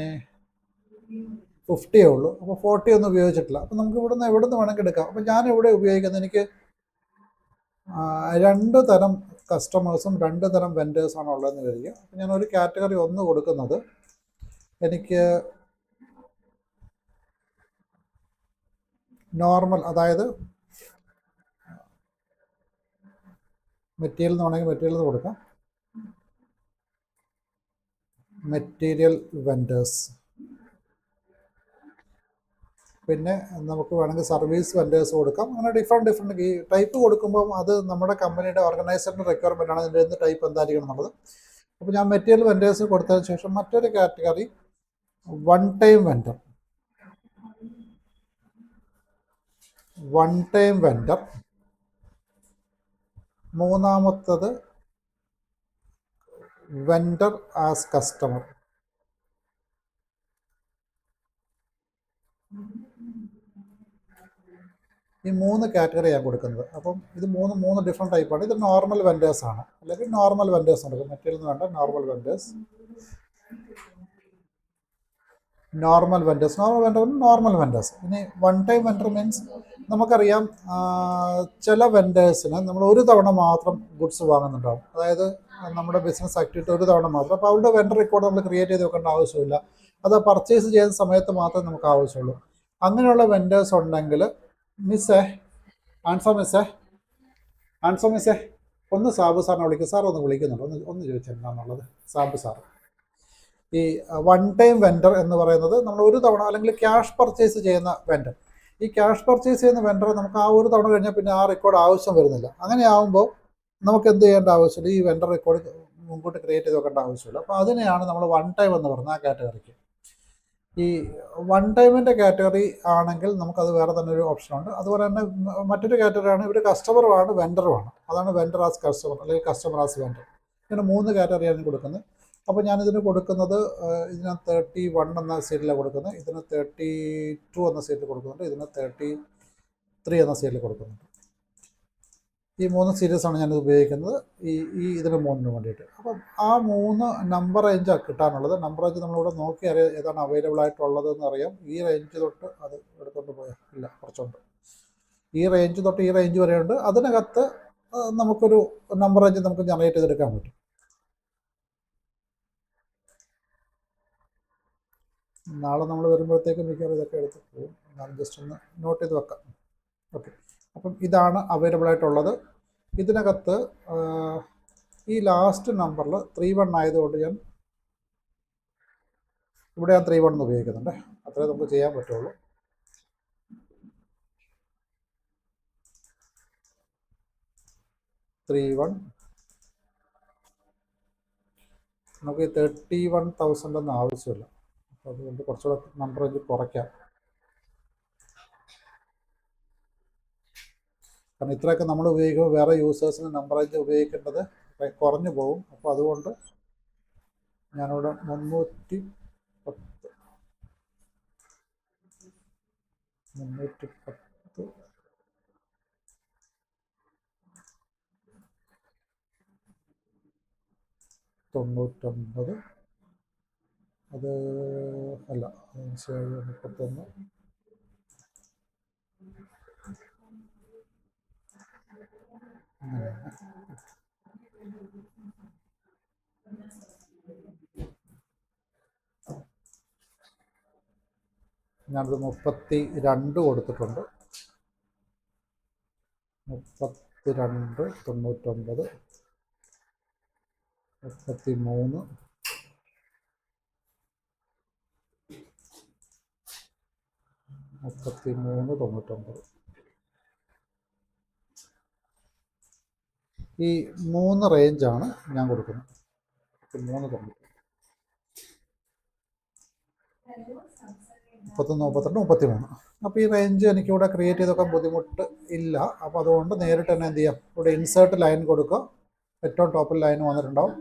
Speaker 1: 50 ഉള്ളൂ. അപ്പോൾ 40 ഒന്നും ഉപയോഗിച്ചിട്ടില്ല. അപ്പോൾ നമുക്ക് ഇവിടുന്ന് വേണമെങ്കിൽ എടുക്കാം. അപ്പോൾ ഞാൻ ഇവിടെ ഉപയോഗിക്കുന്നത്, എനിക്ക് 2 തരം കസ്റ്റമേഴ്സും 2 തരം വെൻഡേഴ്സാണ് ഉള്ളതെന്ന് വരിക. അപ്പോൾ ഞാൻ ഒരു കാറ്റഗറി 1 കൊടുക്കുന്നത്, എനിക്ക് നോർമൽ, അതായത് മെറ്റീരിയൽ എന്ന് വേണമെങ്കിൽ മെറ്റീരിയൽ എന്ന് കൊടുക്കാം. Material vendors. പിന്നെ നമുക്ക് വേണമെങ്കിൽ സർവീസ് വെൻഡേഴ്സ് കൊടുക്കാം. അങ്ങനെ ഡിഫറെൻറ്റ് ഈ ടൈപ്പ് കൊടുക്കുമ്പം അത് നമ്മുടെ കമ്പനിയുടെ ഓർഗനൈസറിൻ്റെ റിക്വയർമെൻ്റ് ആണ്, ഇതിൻ്റെ ടൈപ്പ് എന്തായിരിക്കണം എന്നുള്ളത്. അപ്പോൾ ഞാൻ മെറ്റീരിയൽ വെൻഡേഴ്സ് കൊടുത്തതിന് ശേഷം മറ്റൊരു കാറ്റഗറി വൺ ടൈം വെൻഡർ. മൂന്നാമത്തത് വെൻഡർ ആസ് കസ്റ്റമർ. ഈ 3 കാറ്റഗറി ഞാൻ കൊടുക്കുന്നത്. അപ്പം ഇത് മൂന്ന് ഡിഫറെൻറ്റ് ടൈപ്പാണ്. ഇത് നോർമൽ വെൻഡേഴ്സാണ്, അല്ലെങ്കിൽ നോർമൽ വെൻഡേഴ്സ് ഉണ്ട്. മെറ്റീരിയൽ വേണ്ട, നോർമൽ വെൻഡേഴ്സ്. Normal vendors. ഇനി വൺ ടൈം വെൻഡർ മീൻസ്, നമുക്കറിയാം ചില വെൻഡേഴ്സിന് നമ്മൾ ഒരു തവണ മാത്രം ഗുഡ്സ് വാങ്ങുന്നുണ്ടാവും. അതായത് നമ്മുടെ ബിസിനസ് ആക്ടിവിറ്റി ഒരു തവണ മാത്രം. അപ്പോൾ അവരുടെ വെൻഡർ റെക്കോർഡ് നമ്മൾ ക്രിയേറ്റ് ചെയ്ത് വെക്കേണ്ട ആവശ്യമില്ല. അത് പർച്ചേസ് ചെയ്യുന്ന സമയത്ത് മാത്രമേ നമുക്ക് ആവശ്യമുള്ളൂ. അങ്ങനെയുള്ള വെൻഡേഴ്സ് ഉണ്ടെങ്കിൽ, ആൻസർ മിസ്സേ ഒന്ന് സാബു സാറിനെ വിളിക്കുക. സാർ ഒന്ന് വിളിക്കുന്നുണ്ട്, ഒന്ന് ചോദിച്ചാൽ എന്താണെന്നുള്ളത്. സാബു സാർ, ഈ വൺ ടൈം വെൻഡർ എന്ന് പറയുന്നത് നമ്മൾ ഒരു തവണ, അല്ലെങ്കിൽ ക്യാഷ് പർച്ചേസ് ചെയ്യുന്ന വെൻഡർ. ഈ ക്യാഷ് പർച്ചേസ് ചെയ്യുന്ന വെൻഡർ നമുക്ക് ആ ഒരു തവണ കഴിഞ്ഞാൽ പിന്നെ ആ റെക്കോർഡ് ആവശ്യം വരുന്നില്ല. അങ്ങനെ ആകുമ്പോൾ നമുക്ക് എന്ത് ചെയ്യേണ്ട ആവശ്യമില്ല, ഈ വെൻഡർ റെക്കോർഡ് മുൻകൂട്ടി ക്രിയേറ്റ് ചെയ്ത് വെക്കേണ്ട ആവശ്യമില്ല. അപ്പോൾ അതിനെയാണ് നമ്മൾ വൺ ടൈം എന്ന് പറയുന്നത്, ആ കാറ്റഗറിക്ക്. ഈ വൺ ടൈമിൻ്റെ കാറ്റഗറി ആണെങ്കിൽ നമുക്കത് വേറെ തന്നെ ഒരു ഓപ്ഷനുണ്ട്. അതുപോലെ തന്നെ മറ്റൊരു കാറ്റഗറിയാണ്, ഇവർ കസ്റ്റമറുമാണ് വെൻഡറുമാണ്. അതാണ് വെൻഡർ ആസ് കസ്റ്റമർ, അല്ലെങ്കിൽ കസ്റ്റമർ ആസ് വെൻഡർ. ഇങ്ങനെ 3 കാറ്റഗറിയാണ് കൊടുക്കുന്നത്. അപ്പോൾ ഞാനിതിന് കൊടുക്കുന്നത്, ഇതിന് 31 എന്ന സീറ്റിലാണ് കൊടുക്കുന്നത്, ഇതിന് 32 എന്ന സീറ്റിൽ കൊടുക്കുന്നുണ്ട്, ഇതിന് 33 എന്ന സീറ്റിൽ കൊടുക്കുന്നുണ്ട്. ഈ 3 സീരീസാണ് ഞാനിത് ഉപയോഗിക്കുന്നത്, ഇതിന് 3-ന് വേണ്ടിയിട്ട്. അപ്പം ആ 3 നമ്പർ റേഞ്ചാണ് കിട്ടാനുള്ളത്. നമ്പർ റേഞ്ച് നമ്മളിവിടെ നോക്കി അറിയാം ഏതാണ് അവൈലബിൾ ആയിട്ടുള്ളതെന്ന് അറിയാം. ഈ റേഞ്ച് തൊട്ട് അത് എടുത്തുകൊണ്ട് പോയാൽ ഇല്ല, കുറച്ചുണ്ട്. ഈ റേഞ്ച് തൊട്ട് ഈ റേഞ്ച് വരെയുണ്ട്. അതിനകത്ത് നമുക്കൊരു നമ്പർ റേഞ്ച് നമുക്ക് ജനറേറ്റ് ചെയ്തെടുക്കാൻ പറ്റും. നാളെ നമ്മൾ വരുമ്പോഴത്തേക്കും മിക്കവാറും ഇതൊക്കെ എടുത്ത് പോകും. എന്നാലും ജസ്റ്റ് ഒന്ന് നോട്ട് ചെയ്ത് വെക്കാം. ഓക്കെ, അപ്പം ഇതാണ് അവൈലബിൾ ആയിട്ടുള്ളത്. ഇതിനകത്ത് ഈ ലാസ്റ്റ് നമ്പറിൽ 31 ആയതുകൊണ്ട് ഇവിടെ ഞാൻ 31 എന്ന് ഉപയോഗിക്കുന്നുണ്ട്. അത്രേ നമുക്ക് ചെയ്യാൻ പറ്റുള്ളൂ. നമുക്ക് 31,000 ഒന്നും ആവശ്യമില്ല. അപ്പോൾ അതുകൊണ്ട് കുറച്ചുകൂടെ നമ്പർ റേഞ്ച് കുറയ്ക്കാം. കാരണം ഇത്രയൊക്കെ നമ്മൾ ഉപയോഗിക്കുമ്പോൾ വേറെ യൂസേഴ്സിന് നമ്പർ റേഞ്ച് ഉപയോഗിക്കേണ്ടത് കുറഞ്ഞു പോകും. അപ്പോൾ അതുകൊണ്ട് ഞാനിവിടെ 310 99 അത് അല്ല 31 ഞാനത് 32 കൊടുത്തിട്ടുണ്ട്. 32 99 33 99. ഈ 3 റേഞ്ചാണ് ഞാൻ കൊടുക്കുന്നത്. 33 31 32 33. അപ്പോൾ ഈ റേഞ്ച് എനിക്കിവിടെ ക്രിയേറ്റ് ചെയ്തൊക്കെ ബുദ്ധിമുട്ട് ഇല്ല. അപ്പോൾ അതുകൊണ്ട് നേരിട്ട് തന്നെ എന്ത് ചെയ്യാം, ഇവിടെ ഇൻസേർട്ട് ലൈൻ കൊടുക്കുക. ഏറ്റവും ടോപ്പിൽ ലൈൻ വന്നിട്ടുണ്ടാവും.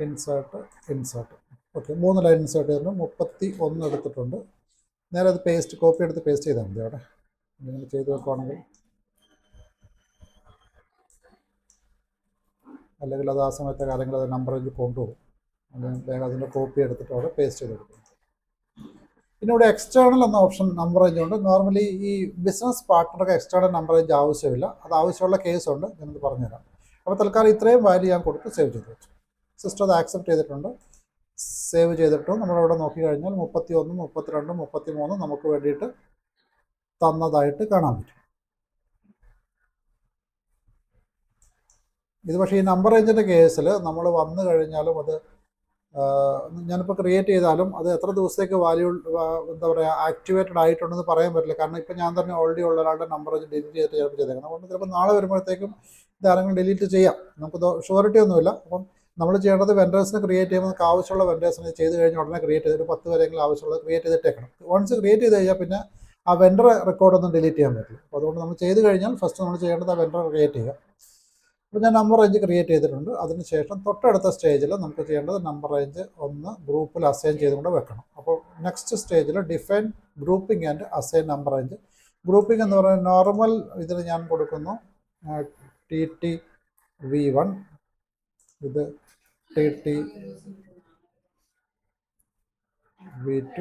Speaker 1: ഇൻസേർട്ട് ഓക്കെ, 3 ലൈൻ ഇൻസേർട്ട് ചെയ്തിട്ടുണ്ട്. 31 എടുത്തിട്ടുണ്ട്. നേരെ അത് കോപ്പി എടുത്ത് പേസ്റ്റ് ചെയ്താൽ മതി. അവിടെ നിങ്ങൾ ചെയ്ത് വെക്കുവാണെങ്കിൽ, അല്ലെങ്കിൽ അത് ആ സമയത്തെ കാര്യങ്ങൾ അത് നമ്പർ റേഞ്ച് കൊണ്ടുപോകും. വേഗം അതിൻ്റെ കോപ്പി എടുത്തിട്ട് അവിടെ പേസ്റ്റ് ചെയ്ത് കൊടുക്കും. പിന്നെ ഇവിടെ എക്സ്റ്റേണൽ എന്ന ഓപ്ഷൻ നമ്പർ റേഞ്ച് ഉണ്ട്. നോർമലി ഈ ബിസിനസ് പാർട്ട്ണർക്ക് എക്സ്റ്റേണൽ നമ്പർ റേഞ്ച് ആവശ്യമില്ല. അത് ആവശ്യമുള്ള കേസുണ്ട്, ഞാനത് പറഞ്ഞുതരാം. അപ്പോൾ തൽക്കാലം ഇത്രയും വാല്യൂ ഞാൻ കൊടുത്ത് സേവ് ചെയ്ത് വെച്ചു. സിസ്റ്റം അത് ആക്സെപ്റ്റ് ചെയ്തിട്ടുണ്ട്. സേവ് ചെയ്തിട്ട് നമ്മളിവിടെ നോക്കിക്കഴിഞ്ഞാൽ 31 32 33 നമുക്ക് വേണ്ടിയിട്ട് തന്നതായിട്ട് കാണാൻ പറ്റും. ഇത് പക്ഷേ ഈ നമ്പർ റേഞ്ചിൻ്റെ കേസിൽ നമ്മൾ വന്നു കഴിഞ്ഞാലും അത് ഞാനിപ്പോൾ ക്രിയേറ്റ് ചെയ്താലും അത് എത്ര ദിവസത്തേക്ക് വാല്യൂ എന്താ പറയുക ആക്ടിവേറ്റഡ് ആയിട്ടുണ്ടെന്ന് പറയാൻ പറ്റില്ല. കാരണം ഇപ്പോൾ ഞാൻ തന്നെ ഓൾറെഡി ഉള്ള ഒരാളുടെ നമ്പർ റേഞ്ച് ഡിലീറ്റ് ചെയ്തിട്ട് ചിലപ്പോൾ ചെയ്തേക്കണം. അതുകൊണ്ട് ചിലപ്പോൾ നാളെ വരുമ്പോഴത്തേക്കും ഇതാരെങ്കിലും ഡിലീറ്റ് ചെയ്യാം. നമുക്ക് ഷുവറിറ്റി ഒന്നുമില്ല. അപ്പം നമ്മൾ ചെയ്യേണ്ടത് വെൻഡേഴ്സിന് ക്രിയേറ്റ് ചെയ്യുമ്പോൾ നമുക്ക് ആവശ്യമുള്ള വെൻഡേഴ്സിന് ചെയ്ത് കഴിഞ്ഞാൽ ഉടനെ ക്രിയേറ്റ് ചെയ്തിട്ട് 10 വരെയെങ്കിലും ആവശ്യമുള്ളത് ക്രിയേറ്റ് ചെയ്തിട്ടേക്കണം. വൺസ് ക്രിയേറ്റ് ചെയ്ത് കഴിഞ്ഞാൽ പിന്നെ ആ വെൻഡർ റെക്കോർഡൊന്നും ഡിലീറ്റ് ചെയ്യാൻ പറ്റില്ല. അപ്പോൾ അതുകൊണ്ട് നമ്മൾ ചെയ്ത് കഴിഞ്ഞാൽ ഫസ്റ്റ് നമ്മൾ ചെയ്യേണ്ടത് ആ വെൻഡർ ക്രിയേറ്റ് ചെയ്യുക. അപ്പോൾ ഞാൻ നമ്പർ റേഞ്ച് ക്രിയേറ്റ് ചെയ്തിട്ടുണ്ട്. അതിനുശേഷം തൊട്ടടുത്ത സ്റ്റേജിൽ നമുക്ക് ചെയ്യേണ്ടത് നമ്പർ റേഞ്ച് ഒന്ന് ഗ്രൂപ്പിൽ അസൈൻ ചെയ്തുകൊണ്ട് വെക്കണം. അപ്പോൾ നെക്സ്റ്റ് സ്റ്റേജിൽ define grouping and assign number range. Grouping എന്ന് പറയുന്നത് നോർമൽ ഇതിന് ഞാൻ കൊടുക്കുന്നു TTV1, ഇത് TTV2, V3,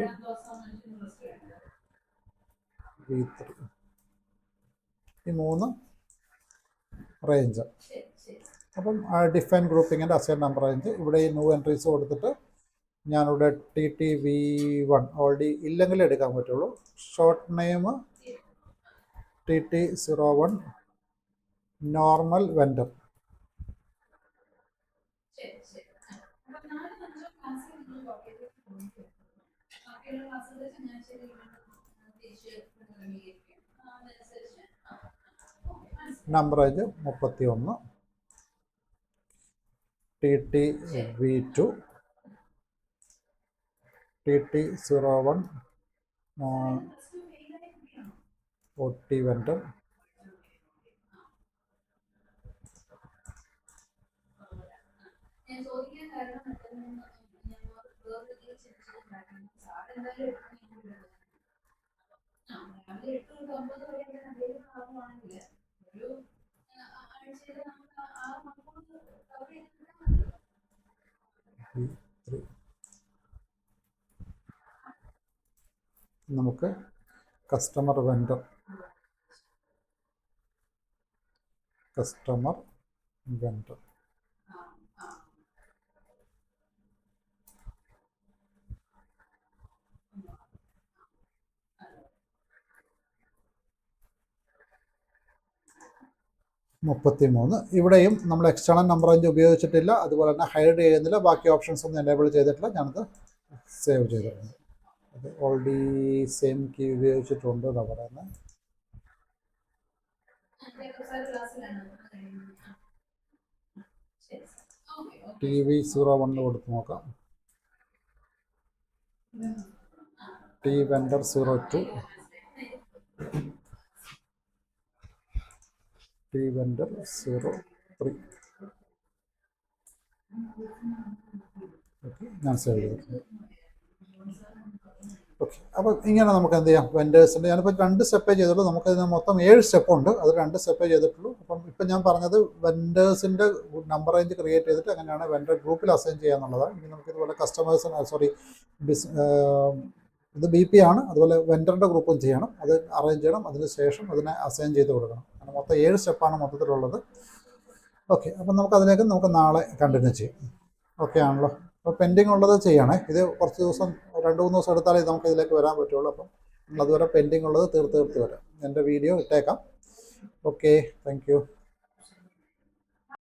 Speaker 1: ഈ 3 റേഞ്ച്. അപ്പം define grouping and assign number range. ഇവിടെ ഈ ന്യൂ എൻട്രീസ് കൊടുത്തിട്ട് ഞാനിവിടെ TTV1 ഓൾറെഡി ഇല്ലെങ്കിൽ എടുക്കാൻ പറ്റുള്ളൂ. Short name TT01 normal vendor. Number range 31. TTV2 TT01 OT vendor. നമുക്ക് കസ്റ്റമർ വെൻഡർ 33. ഇവിടെയും നമ്മൾ എക്സ്റ്റേണൽ നമ്പർ റേഞ്ച് ഉപയോഗിച്ചിട്ടില്ല, അതുപോലെ തന്നെ ഹൈഡ് ചെയ്യുന്നില്ല, ബാക്കി ഓപ്ഷൻസ് ഒന്നും എനേബിൾ ചെയ്തിട്ടില്ല. ഞാനത് സേവ് ചെയ്തിട്ടുണ്ട്. അത് ഓൾറെഡി സെയിം കീ ഉപയോഗിച്ചിട്ടുണ്ട് എന്നാണ് പറയുന്നത്. TV01 കൊടുത്ത് നോക്കാം. T vendor 02, T vendor 03. Okay, ഞാൻ സേവ് ചെയ്തിട്ടുണ്ട്. ഓക്കെ, അപ്പോൾ ഇങ്ങനെ നമുക്ക് എന്ത് ചെയ്യാം, വെൻഡേഴ്സിൻ്റെ ഞാനിപ്പോൾ 2 സ്റ്റെപ്പേ ചെയ്തിട്ടുള്ളൂ. നമുക്കതിന് മൊത്തം 7 സ്റ്റെപ്പുണ്ട്, അത് 2 സ്റ്റെപ്പേ ചെയ്തിട്ടുള്ളൂ. അപ്പം ഇപ്പം ഞാൻ പറഞ്ഞത് വെൻഡേഴ്സിൻ്റെ നമ്പർ റേഞ്ച് ക്രിയേറ്റ് ചെയ്തിട്ട് അങ്ങനെയാണ് വെൻഡർ ഗ്രൂപ്പിൽ അസൈൻ ചെയ്യാന്നുള്ളതാണ്. ഇനി നമുക്കിതുപോലെ കസ്റ്റമേഴ്സിന് ഇത് BP ആണ്, അതുപോലെ വെൻഡറിൻ്റെ ഗ്രൂപ്പും ചെയ്യണം, അത് അറേഞ്ച് ചെയ്യണം, അതിന് ശേഷം അതിനെ അസൈൻ ചെയ്ത് കൊടുക്കണം. അങ്ങനെ മൊത്തം 7 സ്റ്റെപ്പാണ് മൊത്തത്തിലുള്ളത്. ഓക്കെ, അപ്പം നമുക്ക് നാളെ കണ്ടിന്യൂ ചെയ്യാം. ഓക്കെ ആണല്ലോ. അപ്പോൾ പെൻഡിങ് ഉള്ളത് ചെയ്യണേ. ഇത് കുറച്ച് ദിവസം 2-3 ദിവസം എടുത്താലേ നമുക്ക് ഇതിലേക്ക് വരാൻ പറ്റുള്ളൂ. അപ്പം അതുവരെ പെൻഡിങ് ഉള്ളത് തീർത്ത് വരാം. എൻ്റെ വീഡിയോ ഇട്ടേക്കാം. Okay, thank you.